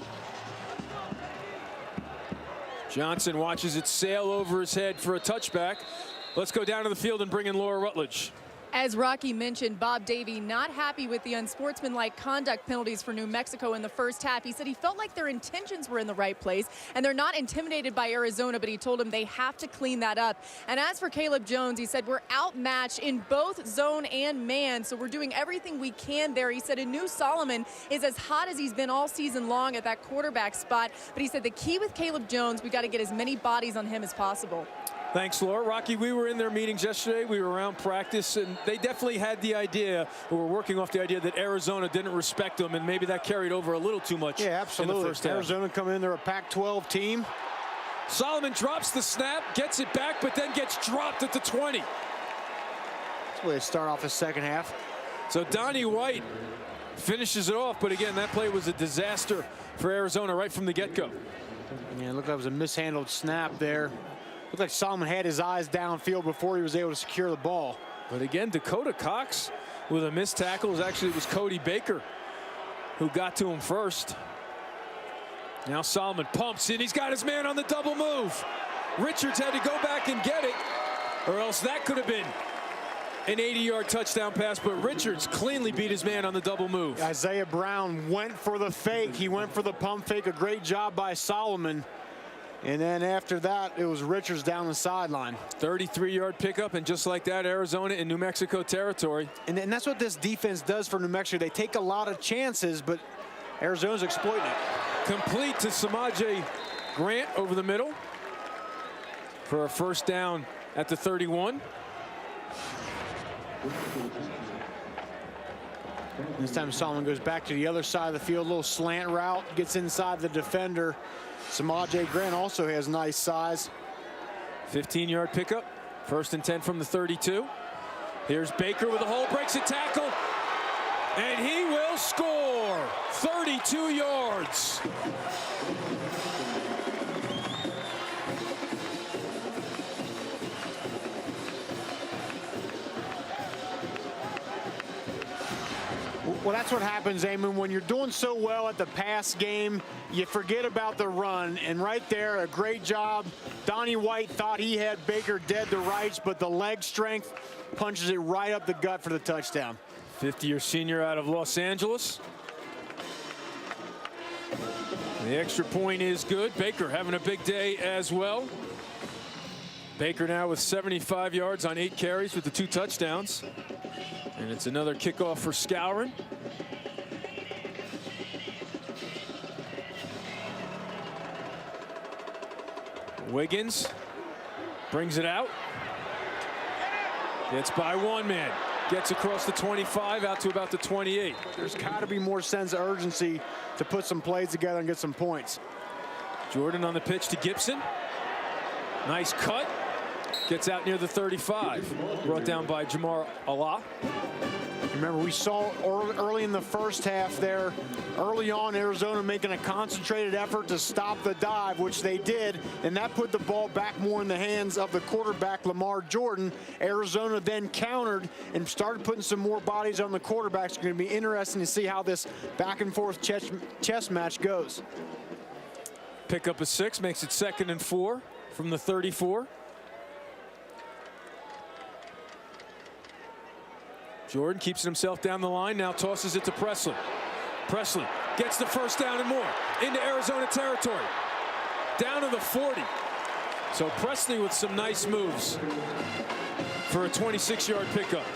Johnson watches it sail over his head for a touchback. Let's go down to the field and bring in Laura Rutledge. As Rocky mentioned, Bob Davie not happy with the unsportsmanlike conduct penalties for New Mexico in the first half. He said he felt like their intentions were in the right place and they're not intimidated by Arizona, but he told him they have to clean that up. And as for Caleb Jones, he said we're outmatched in both zone and man, so we're doing everything we can there. He said Anu Solomon is as hot as he's been all season long at that quarterback spot, but he said the key with Caleb Jones, we got to get as many bodies on him as possible. Thanks, Laura. Rocky, we were in their meetings yesterday. We were around practice, and they definitely had the idea, or were working off the idea that Arizona didn't respect them, and maybe that carried over a little too much. Yeah, absolutely. In the first half. Arizona come in, they're a Pac-12 team. Solomon drops the snap, gets it back, but then gets dropped at the 20. That's the way to start off the second half. So Donnie White finishes it off, but again, that play was a disaster for Arizona right from the get-go. Yeah, it looked like it was a mishandled snap there. Looked like Solomon had his eyes downfield before he was able to secure the ball. But again, Dakota Cox with a missed tackle. Actually, it was Cody Baker who got to him first. Now Solomon pumps in. He's got his man on the double move. Richards had to go back and get it, or else that could have been an 80-yard touchdown pass, but Richards cleanly beat his man on the double move. Isaiah Brown went for the fake. He went for the pump fake. A great job by Solomon. And then after that, it was Richards down the sideline. 33-yard pickup, and just like that, Arizona in New Mexico territory. And that's what this defense does for New Mexico. They take a lot of chances, but Arizona's exploiting it. Complete to Samaje Grant over the middle for a first down at the 31. This time Solomon goes back to the other side of the field, a little slant route, gets inside the defender. Samaje Grant also has nice size. 15-yard pickup, 1st and 10 from the 32. Here's Baker with a hole, breaks a tackle, and he will score. 32 yards. Well, that's what happens, Eamon. When you're doing so well at the pass game, you forget about the run. And right there, a great job. Donnie White thought he had Baker dead to rights, but the leg strength punches it right up the gut for the touchdown. 50-year senior out of Los Angeles. The extra point is good. Baker having a big day as well. Baker now with 75 yards on 8 carries with the 2 touchdowns. And it's another kickoff for Skowron. Wiggins brings it out. Gets by one man. Gets across the 25 out to about the 28. There's got to be more sense of urgency to put some plays together and get some points. Jordan on the pitch to Gibson. Nice cut. Gets out near the 35. Brought down by Jamar Allah. Remember, we saw early in the first half there, early on, Arizona making a concentrated effort to stop the dive, which they did, and that put the ball back more in the hands of the quarterback, Lamar Jordan. Arizona then countered and started putting some more bodies on the quarterbacks. It's going to be interesting to see how this back-and-forth chess match goes. Pick up a 6, makes it 2nd and 4 from the 34. Jordan keeps himself down the line, now tosses it to Presley. Presley gets the first down and more into Arizona territory. Down to the 40. So Presley with some nice moves for a 26-yard pickup.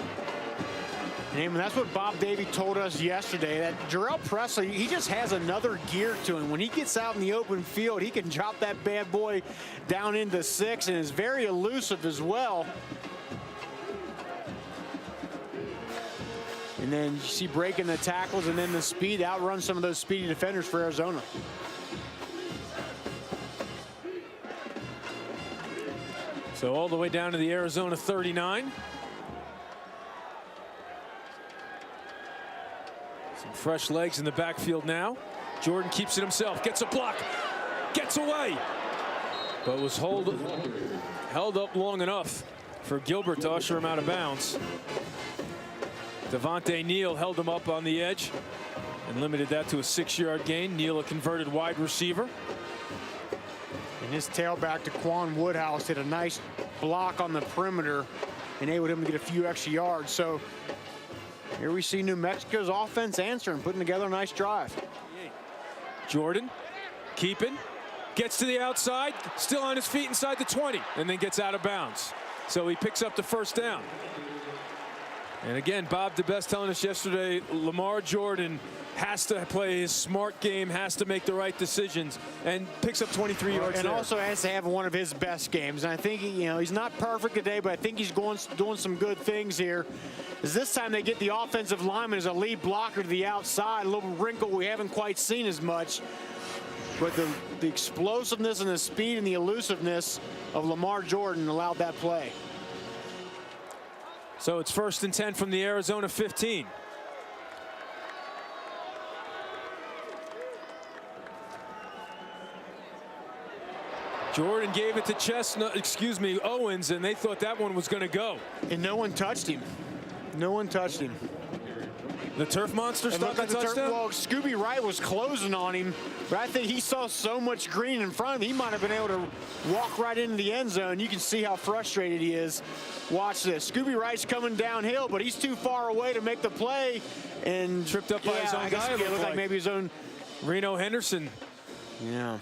And that's what Bob Davie told us yesterday, that Jarrell Presley, he just has another gear to him. When he gets out in the open field, he can drop that bad boy down into 6 and is very elusive as well. And then you see breaking the tackles and then the speed, outrun some of those speedy defenders for Arizona. So all the way down to the Arizona 39. Fresh legs in the backfield now. Jordan keeps it himself, gets a block, gets away, but was held up long enough for Gilbert to usher him out of bounds. Devontae Neal held him up on the edge and limited that to a 6-yard gain. Neal, a converted wide receiver. And his tailback to Quan Woodhouse hit a nice block on the perimeter, enabled him to get a few extra yards. So here we see New Mexico's offense answering, putting together a nice drive. Jordan keeping, gets to the outside, still on his feet inside the 20, and then gets out of bounds. So he picks up the first down. And again, Bob DeBest telling us yesterday, Lamar Jordan has to play his smart game, has to make the right decisions, and picks up 23 yards and there. Also has to have one of his best games. And I think, he's not perfect today, but I think he's doing some good things here. As this time they get the offensive lineman as a lead blocker to the outside, a little wrinkle we haven't quite seen as much. But the explosiveness and the speed and the elusiveness of Lamar Jordan allowed that play. So it's 1st and 10 from the Arizona 15. Jordan gave it to Owens, and they thought that one was going to go. And no one touched him. No one touched him. The turf monster stopped the touchdown? Well, Scooby Wright was closing on him, but I think he saw so much green in front of him, he might have been able to walk right into the end zone. You can see how frustrated he is. Watch this. Scooby Wright's coming downhill, but he's too far away to make the play. And tripped up by his own guy. It looked like maybe his own. Reno Henderson. Yeah.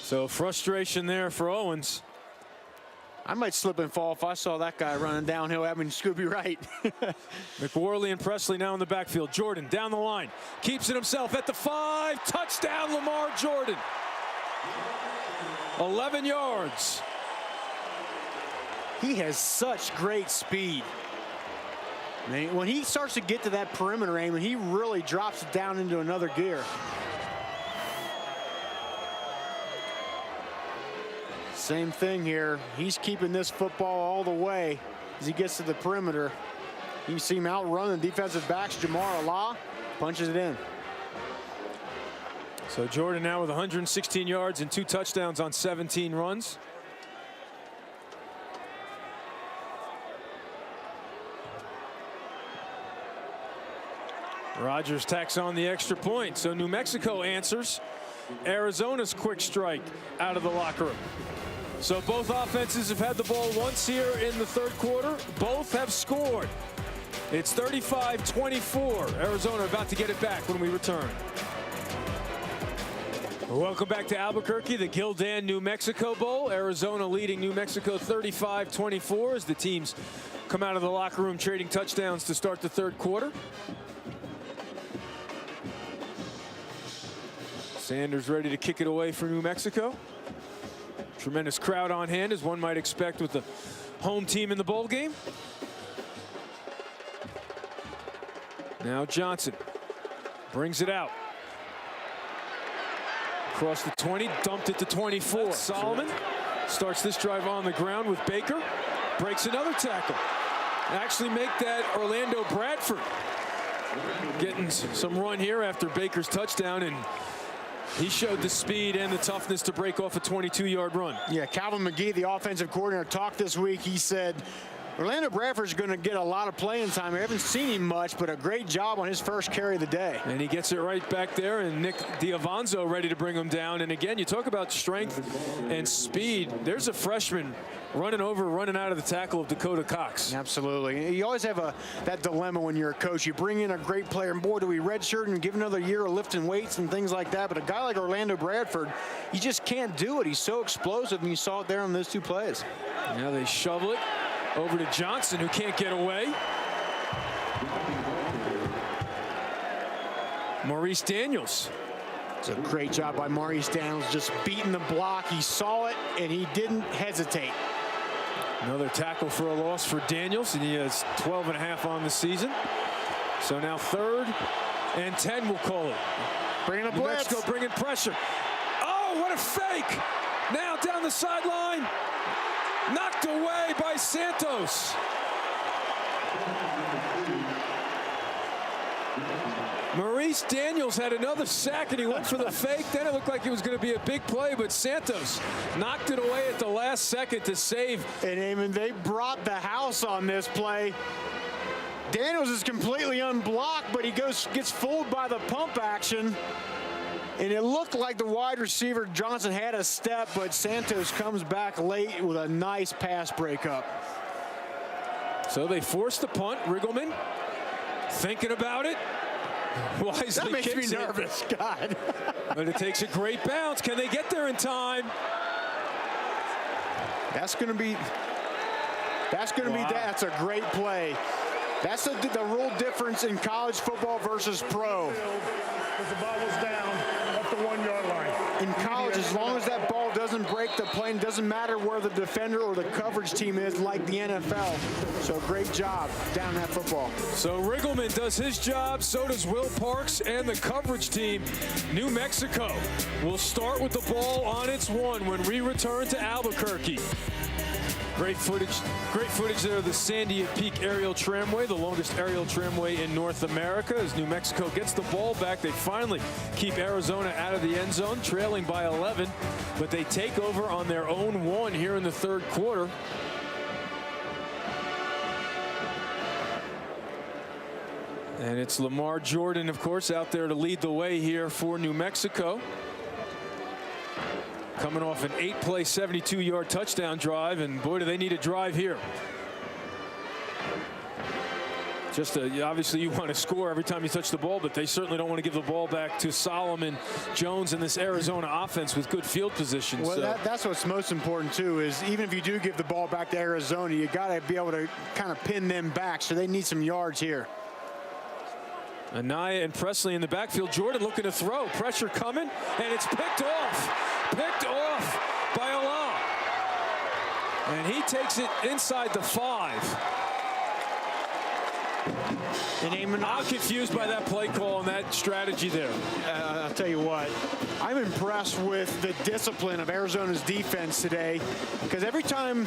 So frustration there for Owens. I might slip and fall if I saw that guy running downhill. I mean, Scooby Wright. McWorley and Presley now in the backfield. Jordan down the line. Keeps it himself at the 5. Touchdown, Lamar Jordan. 11 yards. He has such great speed. Man, when he starts to get to that perimeter aim, and he really drops it down into another gear. Same thing here. He's keeping this football all the way as he gets to the perimeter. You see him outrunning defensive backs. Jamar Allah punches it in. So Jordan now with 116 yards and 2 touchdowns on 17 runs. Rodgers tacks on the extra point. So New Mexico answers Arizona's quick strike out of the locker room. So both offenses have had the ball once here in the third quarter. Both have scored. It's 35-24. Arizona about to get it back when we return. Welcome back to Albuquerque, the Gildan New Mexico Bowl. Arizona leading New Mexico 35-24 as the teams come out of the locker room trading touchdowns to start the third quarter. Sanders ready to kick it away for New Mexico. Tremendous crowd on hand, as one might expect with the home team in the bowl game. Now Johnson brings it out. Across the 20, dumped it to 24. Solomon starts this drive on the ground with Baker. Breaks another tackle. Actually make that Orlando Bradford getting some run here after Baker's touchdown, and he showed the speed and the toughness to break off a 22-yard run. Yeah, Calvin McGee, the offensive coordinator, talked this week. He said Orlando Bradford's going to get a lot of playing time. I haven't seen him much, but a great job on his first carry of the day. And he gets it right back there, and Nick Diavanzo ready to bring him down. And again, you talk about strength and speed. There's a freshman running out of the tackle of Dakota Cox. Absolutely. You always have that dilemma when you're a coach. You bring in a great player, and boy, do we redshirt and give another year of lifting weights and things like that. But a guy like Orlando Bradford, you just can't do it. He's so explosive, and you saw it there on those 2 plays. Now they shovel it over to Johnson, who can't get away. Maurice Daniels. It's a great job by Maurice Daniels, just beating the block. He saw it, and he didn't hesitate. Another tackle for a loss for Daniels, and he has 12.5 on the season. So now 3rd and 10, we'll call it. Bringing a New blitz. Mexico bringing pressure. Oh, what a fake! Now down the sideline. Knocked away by Santos. Maurice Daniels had another sack, and he went for the fake. Then it looked like it was going to be a big play, but Santos knocked it away at the last second to save. And Eamon, they brought the house on this play. Daniels is completely unblocked, but he gets fooled by the pump action. And it looked like the wide receiver Johnson had a step, but Santos comes back late with a nice pass breakup. So they forced the punt. Riggleman thinking about it. Wisely that makes kicks me nervous, God. But it takes a great bounce. Can they get there in time? That's a great play. That's the real difference in college football versus pro. Because the ball was down at the 1 yard line. In college, as long as that ball doesn't break the plane, doesn't matter where the defender or the coverage team is, like the NFL. So great job down that football. So Riggleman does his job, so does Will Parks and the coverage team. New Mexico will start with the ball on its 1 when we return to Albuquerque. Great footage there of the Sandia Peak aerial tramway, the longest aerial tramway in North America. As New Mexico gets the ball back, they finally keep Arizona out of the end zone, trailing by 11, but they take over on their own 1 here in the 3rd quarter. And it's Lamar Jordan, of course, out there to lead the way here for New Mexico. Coming off an 8-play, 72-yard touchdown drive, and boy, do they need a drive here. Obviously you want to score every time you touch the ball, but they certainly don't want to give the ball back to Solomon Jones in this Arizona offense with good field position. Well, that's what's most important too, is even if you do give the ball back to Arizona, you got to be able to kind of pin them back, so they need some yards here. Anaya and Presley in the backfield. Jordan looking to throw. Pressure coming, and it's picked off. Picked off by Allah. And he takes it inside the 5. And I'm confused by that play call and that strategy there. I'll tell you what, I'm impressed with the discipline of Arizona's defense today, because every time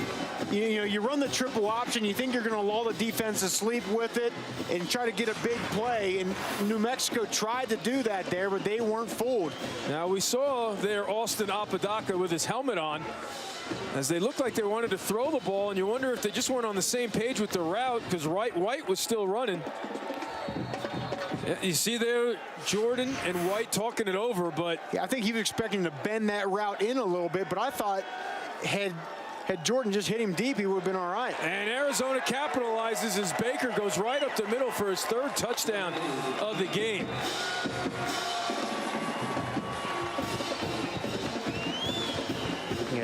you run the triple option, you think you're going to lull the defense to sleep with it and try to get a big play, and New Mexico tried to do that there, but they weren't fooled. Now we saw there Austin Apodaca with his helmet on, as they looked like they wanted to throw the ball, and you wonder if they just weren't on the same page with the route, because White was still running. You see there Jordan and White talking it over, but yeah, I think he was expecting to bend that route in a little bit, but I thought had Jordan just hit him deep, he would have been all right. And Arizona capitalizes as Baker goes right up the middle for his 3rd touchdown of the game.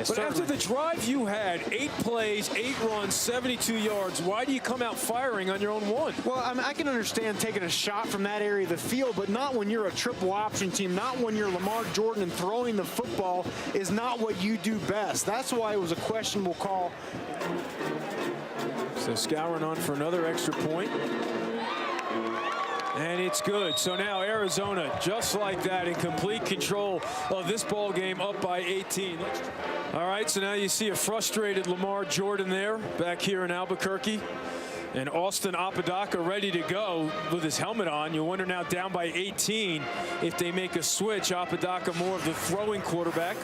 But after the drive you had, 8 plays, 8 runs, 72 yards, why do you come out firing on your own 1? Well, I can understand taking a shot from that area of the field, but not when you're a triple option team, not when you're Lamar Jordan, and throwing the football is not what you do best. That's why it was a questionable call. So Scourin on for another extra point. And it's good. So now Arizona, just like that, in complete control of this ball game, up by 18. All right, so now you see a frustrated Lamar Jordan there, back here in Albuquerque. And Austin Apodaca ready to go with his helmet on. You wonder now, down by 18, if they make a switch. Apodaca more of the throwing quarterback.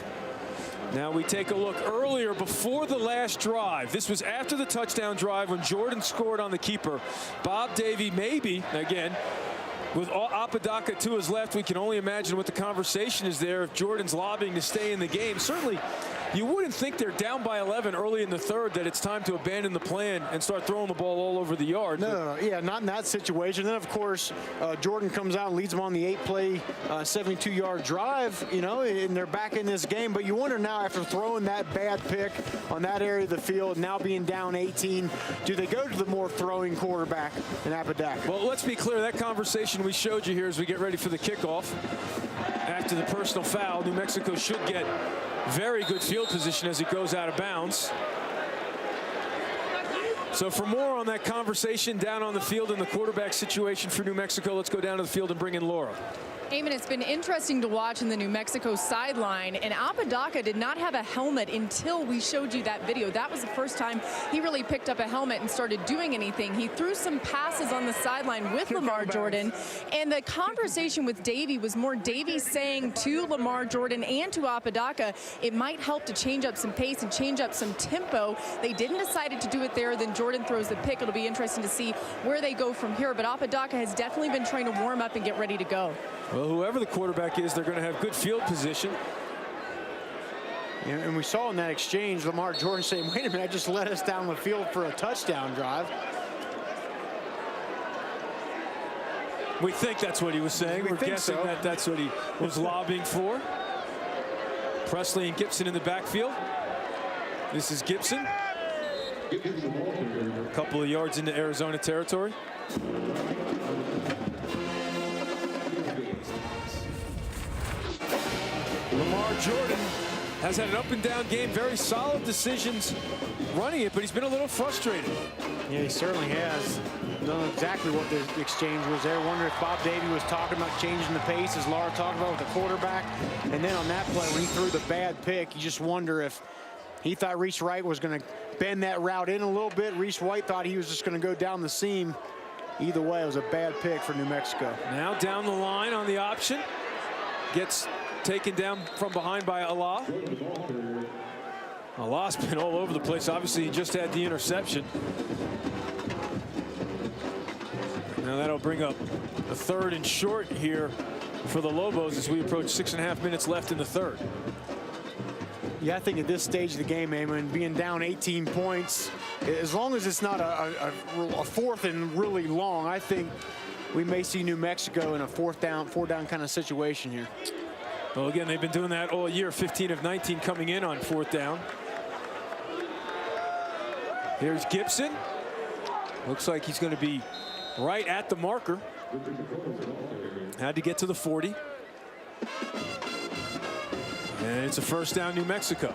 Now we take a look earlier before the last drive. This was after the touchdown drive when Jordan scored on the keeper. Bob Davie maybe, again, with Apodaca to his left, we can only imagine what the conversation is there if Jordan's lobbying to stay in the game. Certainly, you wouldn't think they're down by 11 early in the 3rd that it's time to abandon the plan and start throwing the ball all over the yard. No, yeah, not in that situation. Then, of course, Jordan comes out and leads them on the 8-play, 72-yard drive, and they're back in this game. But you wonder now, after throwing that bad pick on that area of the field, now being down 18, do they go to the more throwing quarterback in Apodaca? Well, let's be clear. That conversation we showed you here as we get ready for the kickoff. After the personal foul, New Mexico should get very good field position as it goes out of bounds. So for more on that conversation down on the field and the quarterback situation for New Mexico, let's go down to the field and bring in Laura. Eamon, it's been interesting to watch in the New Mexico sideline, and Apodaca did not have a helmet until we showed you that video. That was the first time he really picked up a helmet and started doing anything. He threw some passes on the sideline with Lamar Jordan, and the conversation with Davey was more Davey saying to Lamar Jordan and to Apodaca, it might help to change up some pace and change up some tempo. They didn't decide to do it there. Then Jordan throws the pick. It'll be interesting to see where they go from here, but Apodaca has definitely been trying to warm up and get ready to go. Well, whoever the quarterback is, they're going to have good field position. Yeah, and we saw in that exchange Lamar Jordan saying, wait a minute, I just led us down the field for a touchdown drive. We think that's what he was saying. We're guessing so. that that's what he was lobbying for. Presley and Gibson in the backfield. This is Gibson. A couple of yards into Arizona territory. Lamar Jordan has had an up-and-down game, very solid decisions running it, but he's been a little frustrated. Yeah, he certainly has. Don't know exactly what the exchange was there. Wonder if Bob Davey was talking about changing the pace, as Laura talked about with the quarterback. And then on that play, when he threw the bad pick, you just wonder if he thought Reese Wright was going to bend that route in a little bit. Reese White thought he was just going to go down the seam. Either way, it was a bad pick for New Mexico. Now down the line on the option. Gets taken down from behind by Allah. Allah's been all over the place. Obviously, he just had the interception. Now that'll bring up a 3rd and short here for the Lobos as we approach 6.5 minutes left in the 3rd. Yeah, I think at this stage of the game, Eamon, being down 18 points, as long as it's not a 4th and really long, I think we may see New Mexico in a 4 down kind of situation here. Well, again, they've been doing that all year. 15 of 19 coming in on 4th down. Here's Gibson. Looks like he's going to be right at the marker. Had to get to the 40. And it's a 1st down, New Mexico.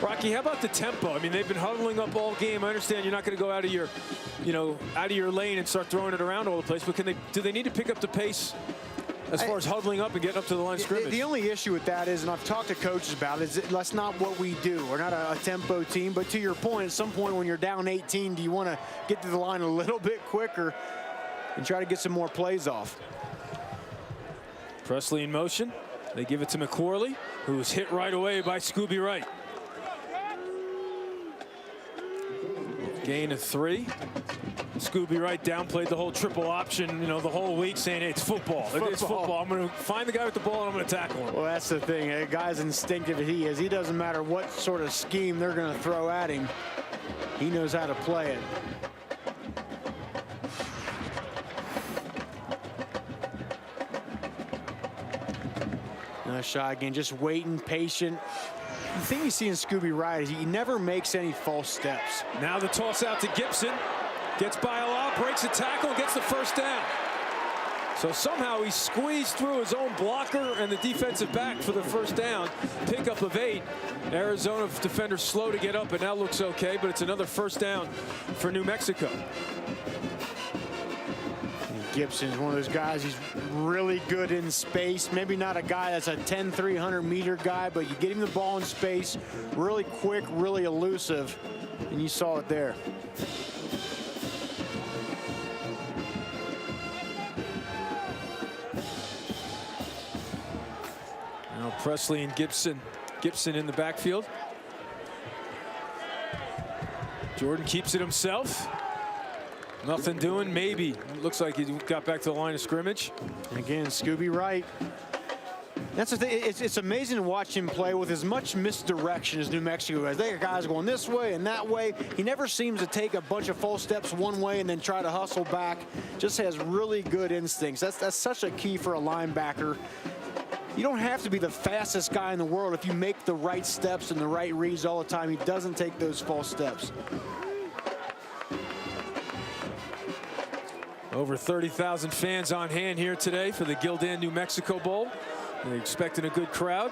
Rocky, how about the tempo? I mean, they've been huddling up all game. I understand you're not going to go out of your, out of your lane and start throwing it around all the place. But do they need to pick up the pace as far as huddling up and getting up to the line of scrimmage? The only issue with that is, and I've talked to coaches about it, is that's not what we do. We're not a tempo team. But to your point, at some point when you're down 18, do you want to get to the line a little bit quicker and try to get some more plays off? Presley in motion. They give it to McQuarley, who was hit right away by Scooby Wright. Gain of 3. Scooby Wright downplayed the whole triple option, the whole week, saying hey, it's football. It's football. I'm going to find the guy with the ball and I'm going to tackle him. Well, that's the thing. A guy's instinctive as he is. He doesn't matter what sort of scheme they're going to throw at him. He knows how to play it. Nice shot again, just waiting, patient. The thing you see in Scooby Wright is he never makes any false steps. Now the toss out to Gibson. Gets by Allah, breaks a tackle, and gets the 1st down. So somehow he squeezed through his own blocker and the defensive back for the 1st down. Pickup of 8. Arizona defender slow to get up, and now looks okay, but it's another 1st down for New Mexico. Gibson is one of those guys, he's really good in space. Maybe not a guy that's a 10, 300-meter guy, but you get him the ball in space, really quick, really elusive, and you saw it there. Now Presley and Gibson in the backfield. Jordan keeps it himself. Nothing doing, maybe. Looks like he got back to the line of scrimmage. And again, Scooby Wright. That's the thing. It's amazing to watch him play with as much misdirection as New Mexico has. They got guys going this way and that way. He never seems to take a bunch of false steps one way and then try to hustle back. Just has really good instincts. That's such a key for a linebacker. You don't have to be the fastest guy in the world if you make the right steps and the right reads all the time. He doesn't take those false steps. Over 30,000 fans on hand here today for the Gildan New Mexico Bowl. They're expecting a good crowd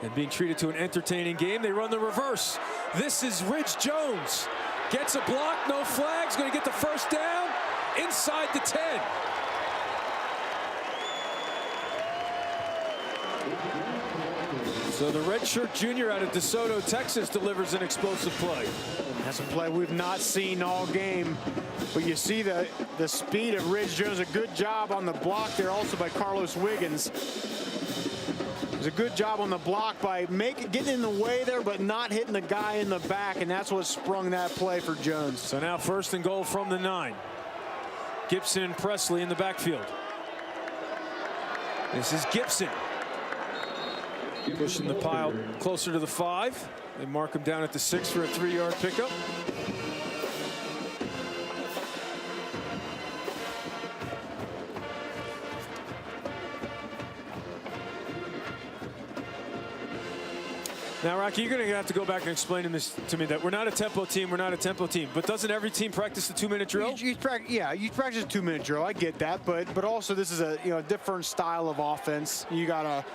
and being treated to an entertaining game. They run the reverse. This is Ridge Jones Gets a block, no flags, going to get the first down inside the 10. So the redshirt junior out of DeSoto, Texas delivers an explosive play. That's a play we've not seen all game. But you see the speed of Ridge Jones. A good job on the block there also by Carlos Wiggins. It was a good job on the block by getting in the way there, but not hitting the guy in the back, and that's what sprung that play for Jones. So now 1st and goal from the 9. Gibson and Presley in the backfield. This is Gibson. Pushing the pile closer to the 5. They mark him down at the 6 for a 3-yard pickup. Now, Rocky, you're going to have to go back and explain this to me that we're not a tempo team. We're not a tempo team. But doesn't every team practice the 2-minute drill? You practice a 2-minute drill. I get that, but also this is a different style of offense. You got a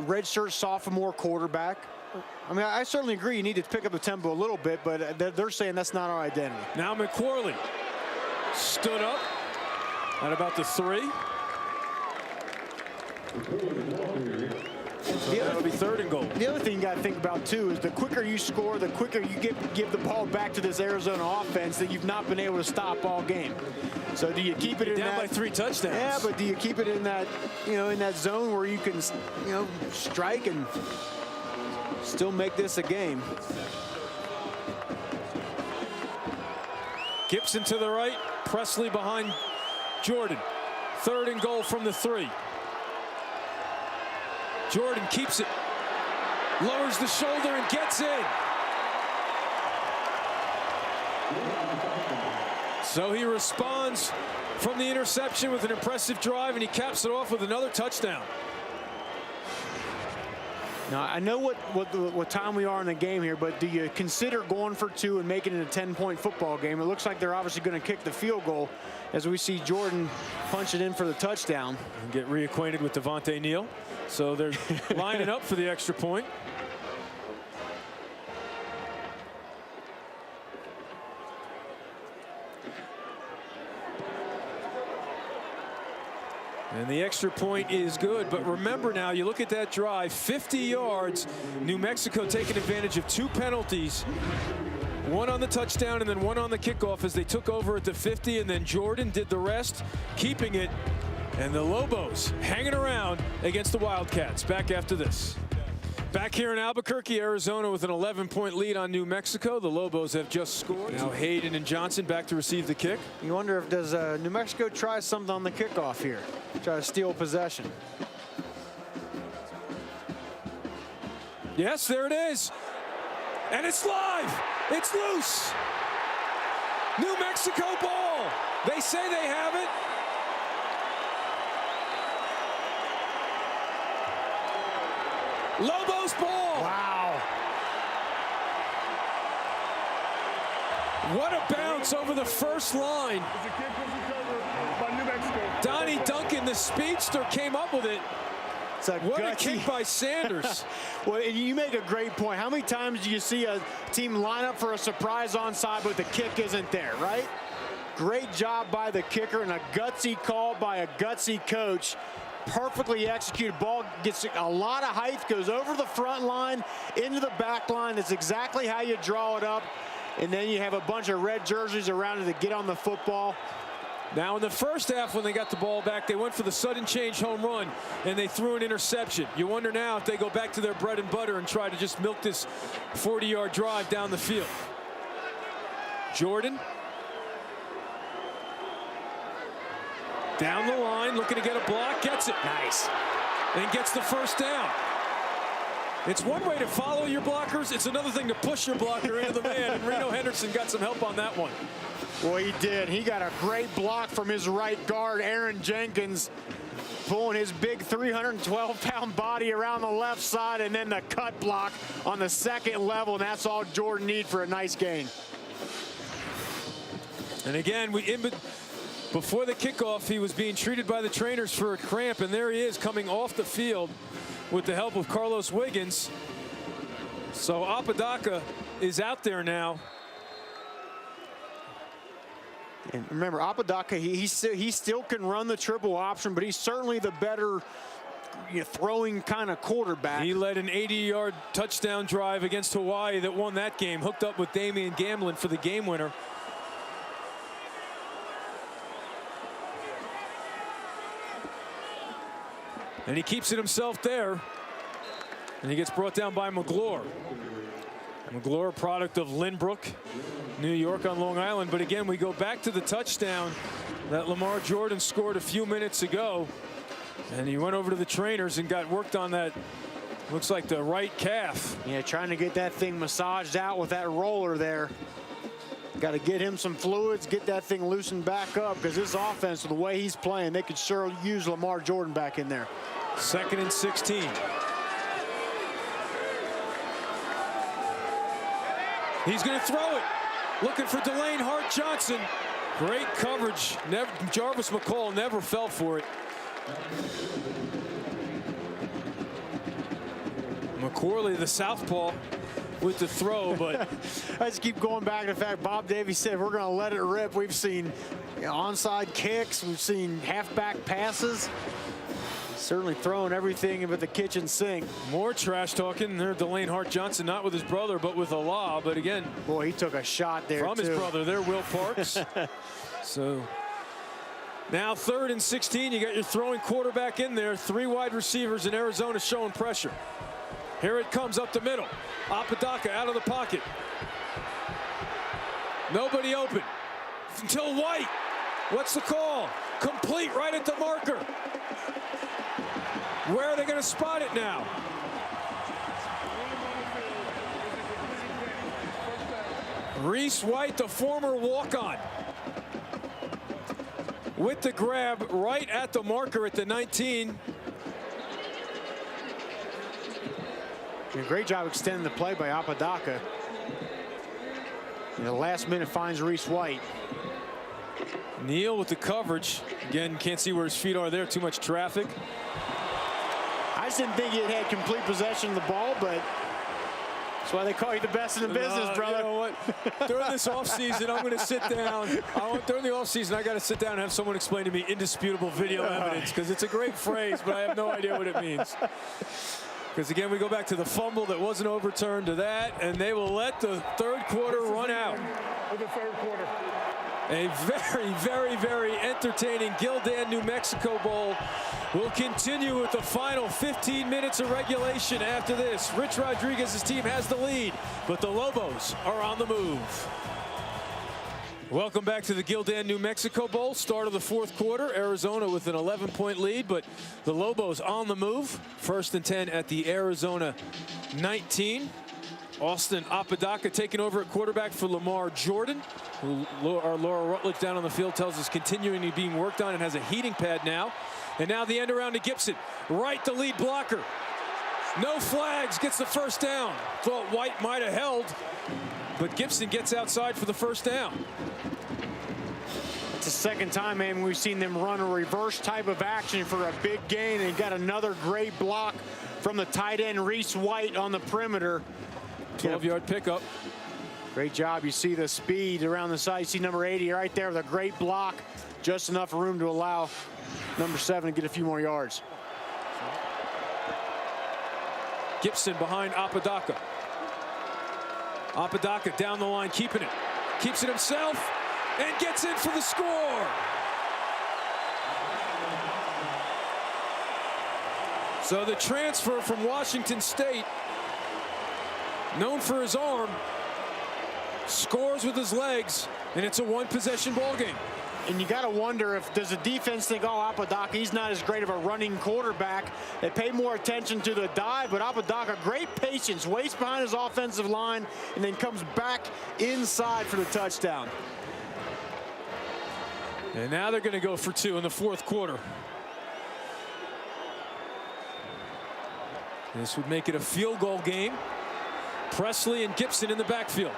redshirt sophomore quarterback. I mean, I certainly agree you need to pick up the tempo a little bit, but they're saying that's not our identity. Now McQuarley stood up at about the 3. So that'll be 3rd and goal. The other thing you got to think about too is the quicker you score, the quicker you give the ball back to this Arizona offense that you've not been able to stop all game. So do you keep it in down by 3 touchdowns? Yeah, but do you keep it in that in that zone where you can strike and still make this a game? Gibson to the right, Presley behind Jordan. 3rd and goal from the 3. Jordan keeps it, lowers the shoulder and gets in. So he responds from the interception with an impressive drive, and he caps it off with another touchdown. Now, I know what time we are in the game here, but do you consider going for 2 and making it a 10-point football game? It looks like they're obviously going to kick the field goal as we see Jordan punch it in for the touchdown. And get reacquainted with Devontae Neal. So they're lining up for the extra point. And the extra point is good, but remember now, you look at that drive, 50 yards, New Mexico taking advantage of 2 penalties, 1 on the touchdown and then 1 on the kickoff as they took over at the 50, and then Jordan did the rest, keeping it. And the Lobos hanging around against the Wildcats. Back after this. Back here in Albuquerque, Arizona with an 11-point lead on New Mexico. The Lobos have just scored. Now Hayden and Johnson back to receive the kick. You wonder if does New Mexico try something on the kickoff here? Try to steal possession. Yes, there it is. And it's live. It's loose. New Mexico ball. They say they have it. Lobos ball. Wow. What a bounce over the first line. It's a kick was recovered by New Mexico. Donnie Duncan, the speedster, came up with it. What a kick by Sanders. Well, and you make a great point. How many times do you see a team line up for a surprise onside, but the kick isn't there, right? Great job by the kicker and a gutsy call by a gutsy coach. Perfectly executed. Ball gets a lot of height, goes over the front line, into the back line. That's exactly how you draw it up. And then you have a bunch of red jerseys around it to get on the football. Now in the first half, when they got the ball back, they went for the sudden change home run, and they threw an interception. You wonder now if they go back to their bread and butter and try to just milk this 40-yard drive down the field. Jordan. Down the line, looking to get a block, gets it. Nice. And gets the first down. It's one way to follow your blockers. It's another thing to push your blocker into the man, and Reno Henderson got some help on that one. Well, he did. He got a great block from his right guard, Aaron Jenkins, pulling his big 312-pound body around the left side, and then the cut block on the second level, and that's all Jordan needs for a nice gain. And again, before the kickoff, he was being treated by the trainers for a cramp, and there he is coming off the field with the help of Carlos Wiggins. So Apodaca is out there now. And remember, Apodaca, he still can run the triple option, but he's certainly the better throwing kind of quarterback. He led an 80-yard touchdown drive against Hawaii that won that game, hooked up with Damian Gamlin for the game winner. And he keeps it himself there. And he gets brought down by McGlure. McGlure, product of Lynbrook, New York on Long Island. But again, we go back to the touchdown that Lamar Jordan scored a few minutes ago. And he went over to the trainers and got worked on that, looks like the right calf. Yeah, trying to get that thing massaged out with that roller there. Got to get him some fluids, get that thing loosened back up, because this offense, the way he's playing, they could sure use Lamar Jordan back in there. 2nd and 16. He's going to throw it. Looking for Delane Hart-Johnson. Great coverage. Jarvis McCall never fell for it. McCorley, the southpaw, with the throw, but I just keep going back to the fact Bob Davies said we're going to let it rip. We've seen onside kicks. We've seen halfback passes. Certainly throwing everything but the kitchen sink. More trash talking there. Delane Hart-Johnson, not with his brother, but with Allah. But again, boy, he took a shot there from his brother there, Will Parks. So now 3rd and 16. You got your throwing quarterback in there. 3 wide receivers in Arizona showing pressure. Here it comes up the middle. Apodaca out of the pocket. Nobody open until White. What's the call? Complete right at the marker. Where are they going to spot it now? Reese White, the former walk-on, with the grab right at the marker at the 19. A great job extending the play by Apodaca. The last minute finds Reese White. Neal with the coverage. Again, can't see where his feet are there. Too much traffic. I just didn't think he had complete possession of the ball, but that's why they call you the best in the business, brother. You know what? During this offseason, I'm going to sit down. During the offseason, I got to sit down and have someone explain to me indisputable video evidence, because it's a great phrase, but I have no idea what it means. Because again, we go back to the fumble that wasn't overturned to that, and they will let the 3rd quarter run out. For the 3rd quarter. A very, very, very entertaining Gildan, New Mexico Bowl will continue with the final 15 minutes of regulation after this. Rich Rodriguez's team has the lead, but the Lobos are on the move. Welcome back to the Gildan, New Mexico Bowl. Start of the 4th quarter. Arizona with an 11-point lead, but the Lobos on the move. 1st and 10 at the Arizona 19. Austin Apodaca taking over at quarterback for Lamar Jordan, who our Laura Rutledge down on the field tells us continuing to being worked on and has a heating pad now. And now the end around to Gibson. Right, the lead blocker. No flags, gets the 1st down. Thought White might have held, but Gibson gets outside for the 1st down. It's the 2nd time, man, we've seen them run a reverse type of action for a big gain. And got another great block from the tight end, Reese White, on the perimeter. 12-yard pickup. Great job. You see the speed around the side. You see number 80 right there with a great block. Just enough room to allow number 7 to get a few more yards. Gibson behind Apodaca. Apodaca down the line, keeping it. Keeps it himself and gets in for the score. So the transfer from Washington State, known for his arm, scores with his legs, and it's a 1-possession ball game. And you got to wonder if does the defense think, oh, Apodaca, he's not as great of a running quarterback. They pay more attention to the dive, but Apodaca, great patience, waits behind his offensive line, and then comes back inside for the touchdown. And now they're going to go for 2 in the 4th quarter. This would make it a field goal game. Presley and Gibson in the backfield.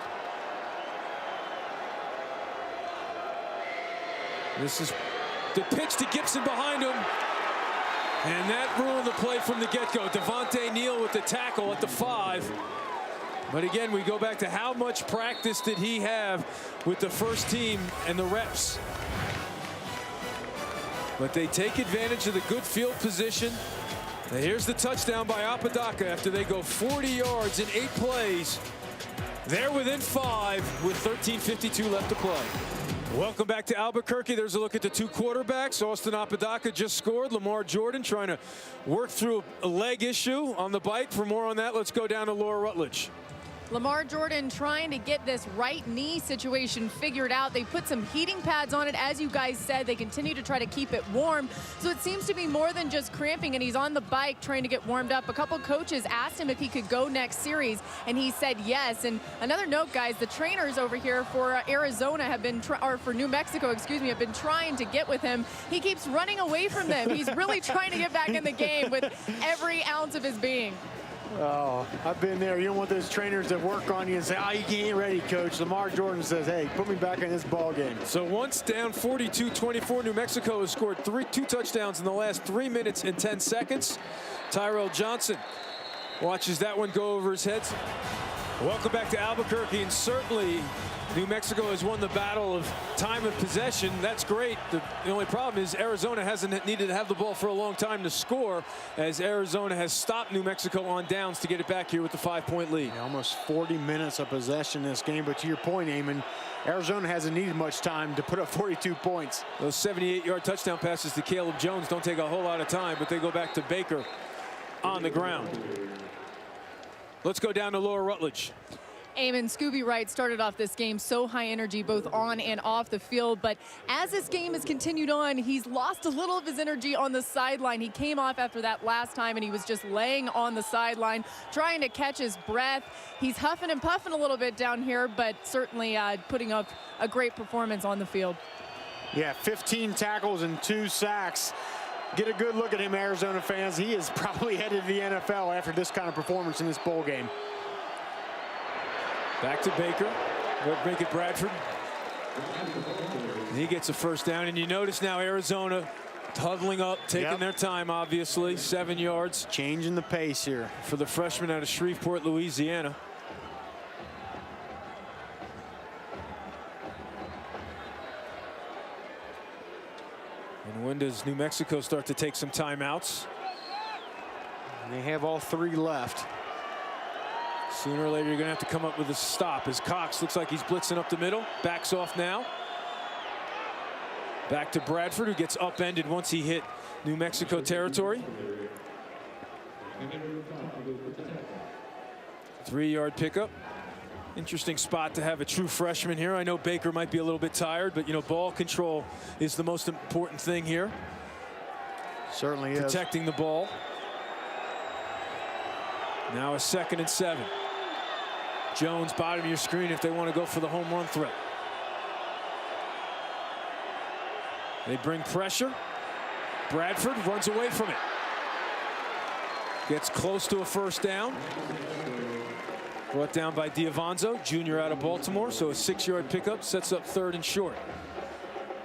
This is the pitch to Gibson behind him. And that ruined the play from the get-go. Devontae Neal with the tackle at the 5. But again, we go back to how much practice did he have with the first team and the reps. But they take advantage of the good field position. And here's the touchdown by Apodaca after they go 40 yards in 8 plays. They're within 5 with 13:52 left to play. Welcome back to Albuquerque. There's a look at the 2 quarterbacks. Austin Apodaca just scored. Lamar Jordan trying to work through a leg issue on the bike. For more on that, let's go down to Laura Rutledge. Lamar Jordan trying to get this right knee situation figured out. They put some heating pads on it, as you guys said. They continue to try to keep it warm. So it seems to be more than just cramping, and he's on the bike trying to get warmed up. A couple coaches asked him if he could go next series, and he said yes. And another note, guys, the trainers over here for Arizona have been, or for New Mexico, excuse me, have been trying to get with him. He keeps running away from them. He's really trying to get back in the game with every ounce of his being. Oh, I've been there. You don't want those trainers that work on you and say, oh, you ain't ready, coach. Lamar Jordan says, hey, put me back in this ball game. So once down 42-24, New Mexico has scored 2 touchdowns in the last 3 minutes and 10 seconds. Tyrell Johnson watches that one go over his head. Welcome back to Albuquerque, and certainly New Mexico has won the battle of time of possession. That's great. The only problem is Arizona hasn't needed to have the ball for a long time to score, as Arizona has stopped New Mexico on downs to get it back here with the 5-point lead. Yeah, almost 40 minutes of possession in this game, but to your point, Eamon, Arizona hasn't needed much time to put up 42 points. Those 78-yard touchdown passes to Caleb Jones don't take a whole lot of time, but they go back to Baker on the ground. Let's go down to Laura Rutledge. Eamon, Scooby Wright started off this game so high energy both on and off the field, but as this game has continued on, he's lost a little of his energy on the sideline. He came off after that last time and he was just laying on the sideline trying to catch his breath. He's huffing and puffing a little bit down here, but certainly putting up a great performance on the field. Yeah, 15 tackles and 2 sacks. Get a good look at him, Arizona fans. He is probably headed to the NFL after this kind of performance in this bowl game. Back to Baker. Make it Bradford. And he gets a first down. And you notice now Arizona huddling up, taking their time, obviously. 7 yards. Changing the pace here for the freshman out of Shreveport, Louisiana. And when does New Mexico start to take some timeouts? And they have all 3 left. Sooner or later, you're going to have to come up with a stop, as Cox looks like he's blitzing up the middle. Backs off now. Back to Bradford, who gets upended once he hit New Mexico territory. 3-yard pickup. Interesting spot to have a true freshman here. I know Baker might be a little bit tired, but, you know, ball control is the most important thing here. Certainly is. Protecting the ball. Now a 2nd and 7. Jones, bottom of your screen if they want to go for the home run threat. They bring pressure. Bradford runs away from it. Gets close to a first down. Brought down by Diavanzo, junior out of Baltimore, so a 6-yard pickup sets up 3rd and short.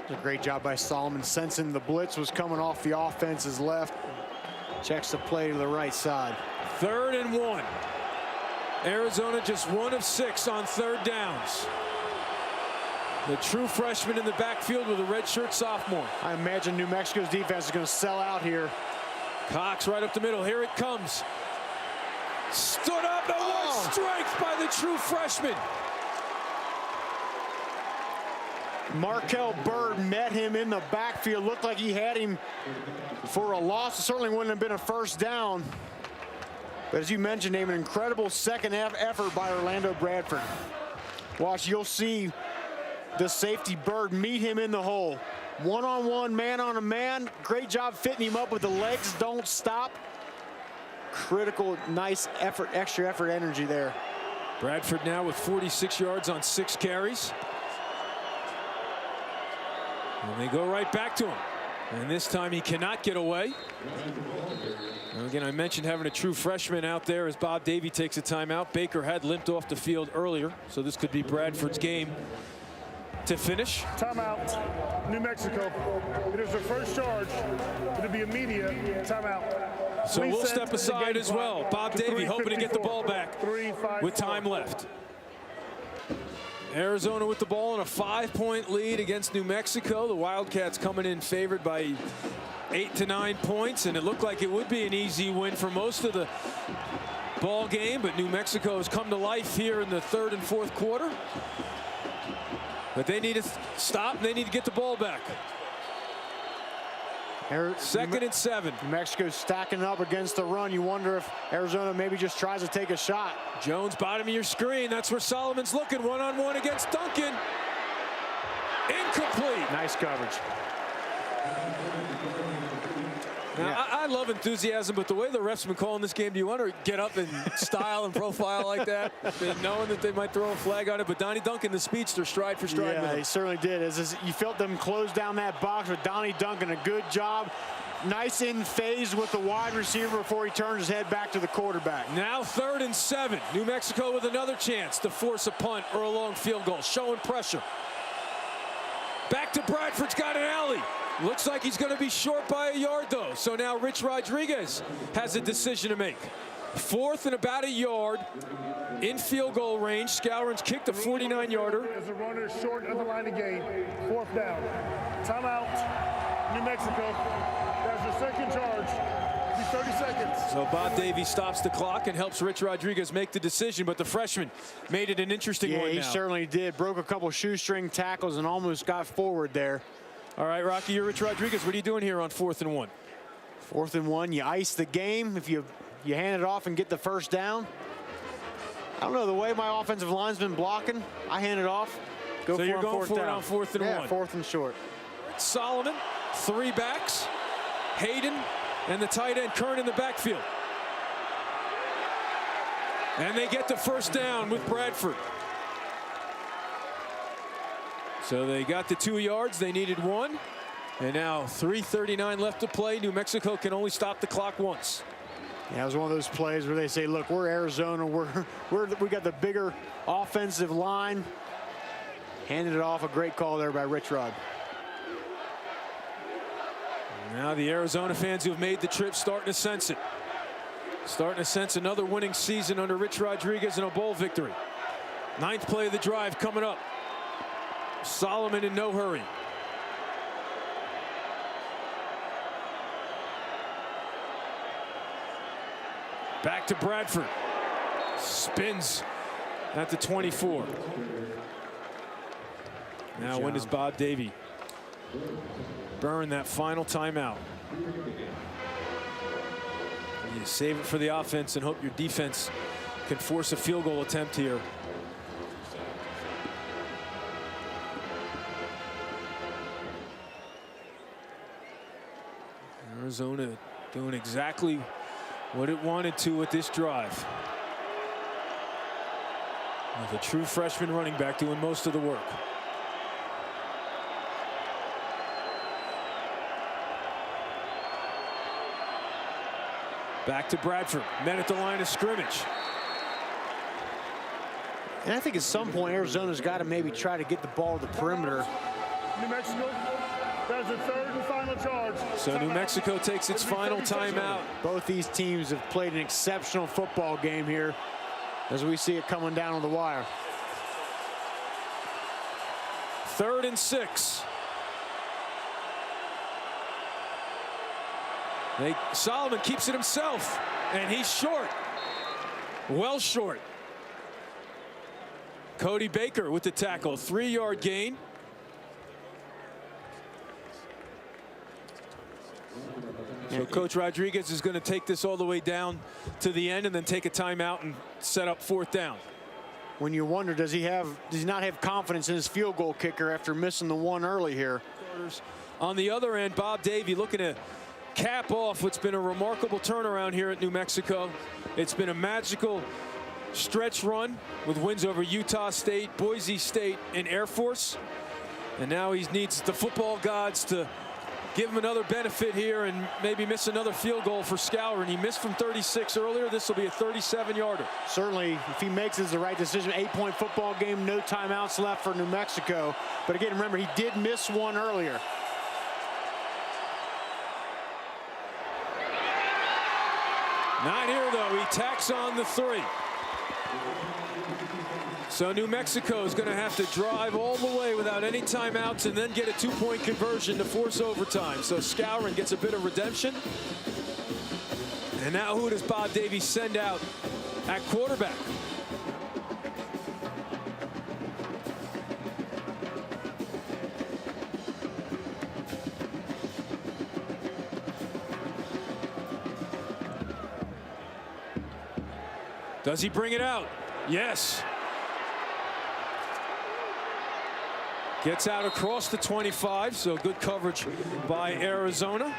A great job by Solomon, sensing the blitz was coming off the offense's left. Checks the play to the right side. 3rd and 1. Arizona just 1 of 6 on 3rd downs. The true freshman in the backfield with a redshirt sophomore. I imagine New Mexico's defense is going to sell out here. Cox right up the middle. Here it comes. Stood up and what strength by the true freshman. Markel Bird met him in the backfield. Looked like he had him for a loss. It certainly wouldn't have been a first down. But as you mentioned, an incredible second half effort by Orlando Bradford. Watch, you'll see the safety Bird meet him in the hole. One-on-one, man-on-a-man. Great job fitting him up with the legs. Don't stop. Critical, nice effort, extra effort energy there. Bradford now with 46 yards on 6 carries. And they go right back to him. And this time he cannot get away. And again, I mentioned having a true freshman out there as Bob Davie takes a timeout. Baker had limped off the field earlier, so this could be Bradford's game to finish. Timeout, New Mexico. It is their first charge. It'll be immediate timeout. So we'll Reset step the aside game as well. clock Bob to Davie hoping to get the 3:54. ball back 3:54. with time left. Arizona with the ball in a 5-point lead against New Mexico. The Wildcats coming in favored by 8 to 9 points, and it looked like it would be an easy win for most of the ball game, but New Mexico has come to life here in the third and fourth quarter. But they need to stop, and they need to get the ball back. Second and 7. New Mexico's stacking up against the run. You wonder if Arizona maybe just tries to take a shot. Jones, bottom of your screen. That's where Solomon's looking. One-on-one against Duncan. Incomplete. Nice coverage. Now, I love enthusiasm, but the way the refs have been calling this game, do you want to get up and style and profile like that, knowing that they might throw a flag on it? But Donnie Duncan, the speedster, stride for stride. Yeah, he certainly did. You felt them close down that box with Donnie Duncan. A good job. Nice in phase with the wide receiver before he turns his head back to the quarterback. Now 3rd and 7. New Mexico with another chance to force a punt or a long field goal, showing pressure. Back to Bradford's got an alley. Looks like he's going to be short by a yard, though. So now Rich Rodriguez has a decision to make. 4th and about a yard in field goal range. Scourin's kicked a 49-yarder. As a runner short of the line of game. 4th down. Timeout. New Mexico. That's your second charge. Be 30 seconds. So Bob Davie stops the clock and helps Rich Rodriguez make the decision, but the freshman made it an interesting one now. Yeah, he certainly did. Broke a couple shoestring tackles and almost got forward there. All right, Rocky, you're Rich Rodriguez. What are you doing here on 4th and 1? 4th and 1, you ice the game. If you hand it off and get the first down. I don't know, the way my offensive line's been blocking, I hand it off. Go so for you're going for down. it on 4th and 1. Yeah, 4th and short. Solomon, 3 backs. Hayden and the tight end Kern in the backfield. And they get the first down with Bradford. So they got the 2 yards. They needed 1. And now 3:39 left to play. New Mexico can only stop the clock once. Yeah, it was one of those plays where they say, look, we're Arizona. We got the bigger offensive line. Handed it off. A great call there by Rich Rod. Now the Arizona fans who have made the trip starting to sense it. Starting to sense another winning season under Rich Rodriguez and a bowl victory. 9th play of the drive coming up. Solomon in no hurry. Back to Bradford. Spins at the 24. Now when does Bob Davie burn that final timeout? You save it for the offense and hope your defense can force a field goal attempt here. Arizona doing exactly what it wanted to with this drive. With a true freshman running back doing most of the work. Back to Bradford, men at the line of scrimmage. And I think at some point Arizona's got to maybe try to get the ball to the perimeter. New Mexico. That's the 3rd and final charge. So New Mexico takes its final timeout. Both these teams have played an exceptional football game here as we see it coming down on the wire. 3rd and 6. Solomon keeps it himself, and he's short. Well short. Cody Baker with the tackle, 3-yard gain. So Coach Rodriguez is going to take this all the way down to the end and then take a timeout and set up 4th down. When you wonder, does he not have confidence in his field goal kicker after missing the one early here? On the other end, Bob Davie looking to cap off what's been a remarkable turnaround here at New Mexico. It's been a magical stretch run with wins over Utah State, Boise State, and Air Force. And now he needs the football gods to give him another benefit here and maybe miss another field goal for Scourin. He missed from 36 earlier. This will be a 37-yarder. Certainly, if he makes it, the right decision. 8-point football game, no timeouts left for New Mexico. But again, remember, he did miss one earlier. Not here, though. He tacks on the 3. So New Mexico is going to have to drive all the way without any timeouts and then get a 2-point conversion to force overtime. So Skowron gets a bit of redemption. And now who does Bob Davies send out at quarterback? Does he bring it out? Yes. Gets out across the 25, so good coverage by Arizona.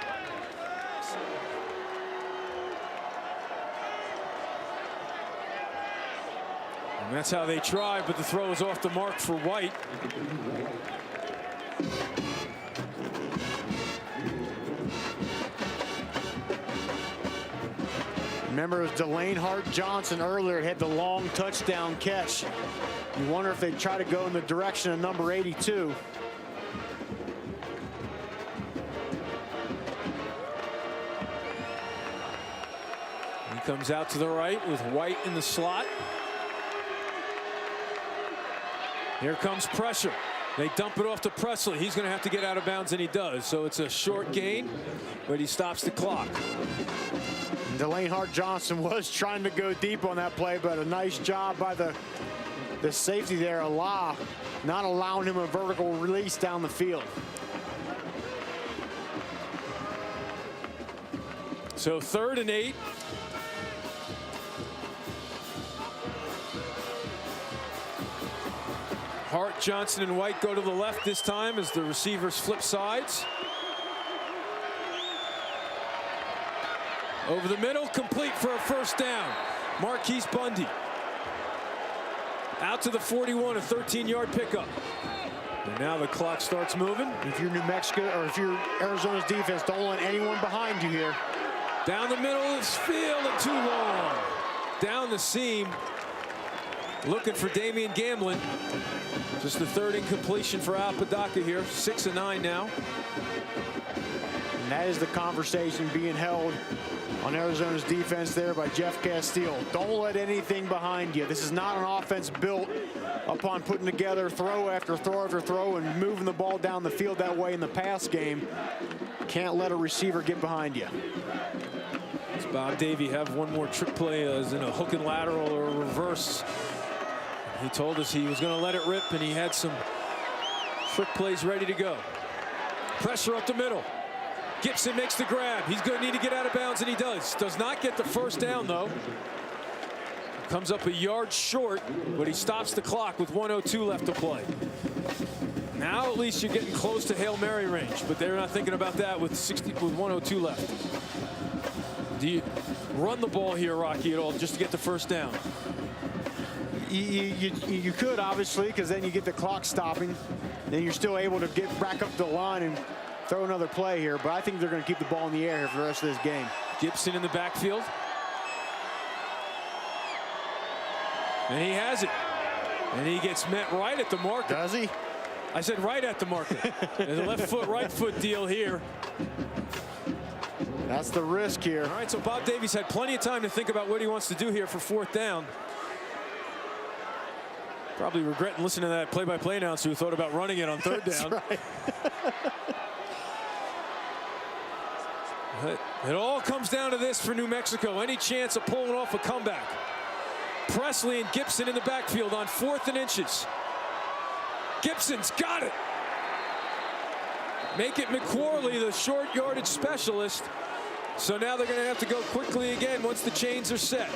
And that's how they try, but the throw is off the mark for White. Remember, it was Delane Hart-Johnson earlier had the long touchdown catch. You wonder if they try to go in the direction of number 82. He comes out to the right with White in the slot. Here comes pressure. They dump it off to Presley. He's going to have to get out of bounds, and he does. So it's a short gain, but he stops the clock. Delane Hart-Johnson was trying to go deep on that play, but a nice job by the safety there, not allowing him a vertical release down the field. So 3rd and 8. Hart, Johnson, and White go to the left this time as the receivers flip sides. Over the middle, complete for a first down. Marquise Bundy. Out to the 41, a 13-yard pickup. And now the clock starts moving. If you're New Mexico, or if you're Arizona's defense, don't let anyone behind you here. Down the middle of this field and too long. Down the seam. Looking for Damian Gamlin. Just the 3rd incompletion for Albuquerque here. 6 of 9 now. And that is the conversation being held on Arizona's defense there by Jeff Castile. Don't let anything behind you. This is not an offense built upon putting together throw after throw after throw and moving the ball down the field that way in the pass game. Can't let a receiver get behind you. Does Bob Davie have one more trick play as in a hook and lateral or a reverse? He told us he was going to let it rip, and he had some trick plays ready to go. Pressure up the middle. Gibson makes the grab. He's going to need to get out of bounds, and he does. Does not get the first down, though. Comes up a yard short, but he stops the clock with 1:02 left to play. Now at least you're getting close to Hail Mary range, but they're not thinking about that with 1:02 left. Do you run the ball here, Rocky, at all, just to get the first down? You could, obviously, because then you get the clock stopping. Then you're still able to get back up the line and throw another play here. But I think they're going to keep the ball in the air here for the rest of this game. Gibson in the backfield. And he has it. And he gets met right at the marker. Does he? I said right at the marker. There's a left foot, right foot deal here. That's the risk here. All right, so Bob Davies had plenty of time to think about what he wants to do here for 4th down. Probably regretting listening to that play-by-play announcer who thought about running it on 3rd down. That's right. It all comes down to this for New Mexico. Any chance of pulling off a comeback? Presley and Gibson in the backfield on 4th and inches. Gibson's got it. Make it McQuarley, the short yardage specialist. So now they're going to have to go quickly again once the chains are set.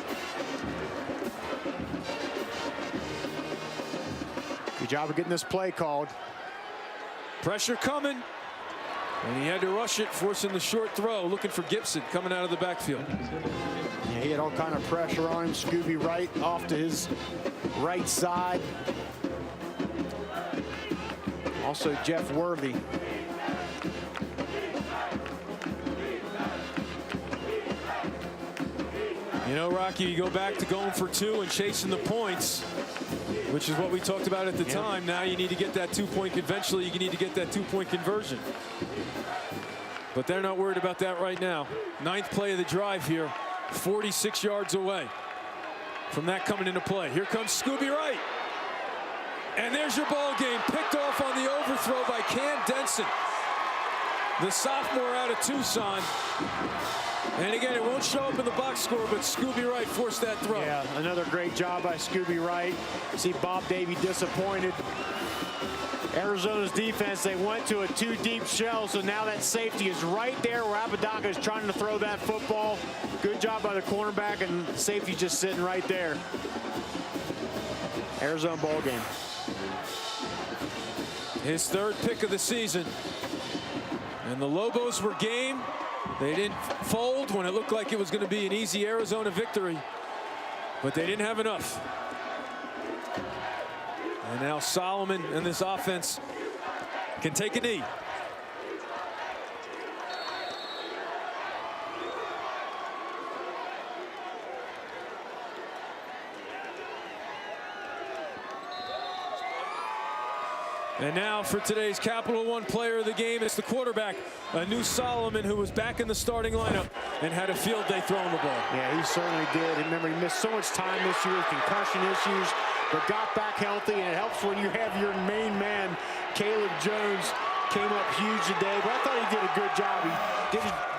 Good job of getting this play called. Pressure coming. And he had to rush it, forcing the short throw, looking for Gibson coming out of the backfield. Yeah, he had all kind of pressure on him. Scooby right off to his right side. Also Jeff Worthy. You know, Rocky, you go back to going for 2 and chasing the points, which is what we talked about at the time. Now you need to get that 2-point. Eventually, you need to get that 2-point conversion. But they're not worried about that right now. 9th play of the drive here 46 yards away from that coming into play. Here comes Scooby Wright. And there's your ball game, picked off on the overthrow by Cam Denson, the sophomore out of Tucson. And again, it won't show up in the box score, but Scooby Wright forced that throw. Yeah, another great job by Scooby Wright. See Bob Davie disappointed. Arizona's defense, they went to a two-deep shell, so now that safety is right there where Apodaca is trying to throw that football. Good job by the cornerback, and safety just sitting right there. Arizona ball game. His third pick of the season. And the Lobos were game. They didn't fold when it looked like it was going to be an easy Arizona victory, but they didn't have enough. And now Solomon and this offense can take a knee. And now for today's Capital One player of the game, it's the quarterback, a new Solomon, who was back in the starting lineup and had a field day throwing the ball. Yeah, he certainly did. Remember, he missed so much time this year with concussion issues, but got back healthy, and it helps when you have your main man, Caleb Jones, came up huge today. But I thought he did a good job.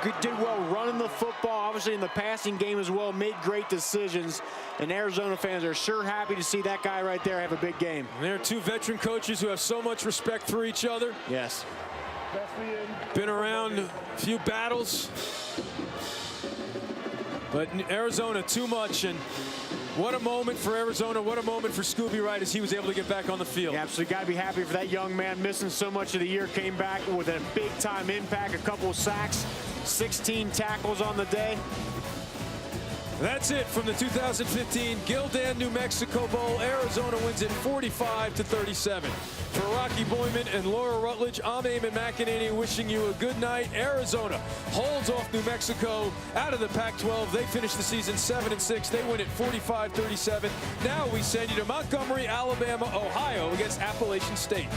He did well running the football, obviously in the passing game as well, made great decisions. And Arizona fans are sure happy to see that guy right there have a big game. And there are two veteran coaches who have so much respect for each other. Yes. Been around a few battles, but Arizona too much. And what a moment for Arizona. What a moment for Scooby Wright as he was able to get back on the field. Yeah, absolutely. Got to be happy for that young man missing so much of the year. Came back with a big-time impact, a couple of sacks, 16 tackles on the day. That's it from the 2015 Gildan, New Mexico Bowl. Arizona wins it 45-37. For Rocky Boyman and Laura Rutledge, I'm Eamon McEnany wishing you a good night. Arizona holds off New Mexico out of the Pac-12. They finish the season 7-6. They win it 45-37. Now we send you to Montgomery, Alabama, Ohio against Appalachian State.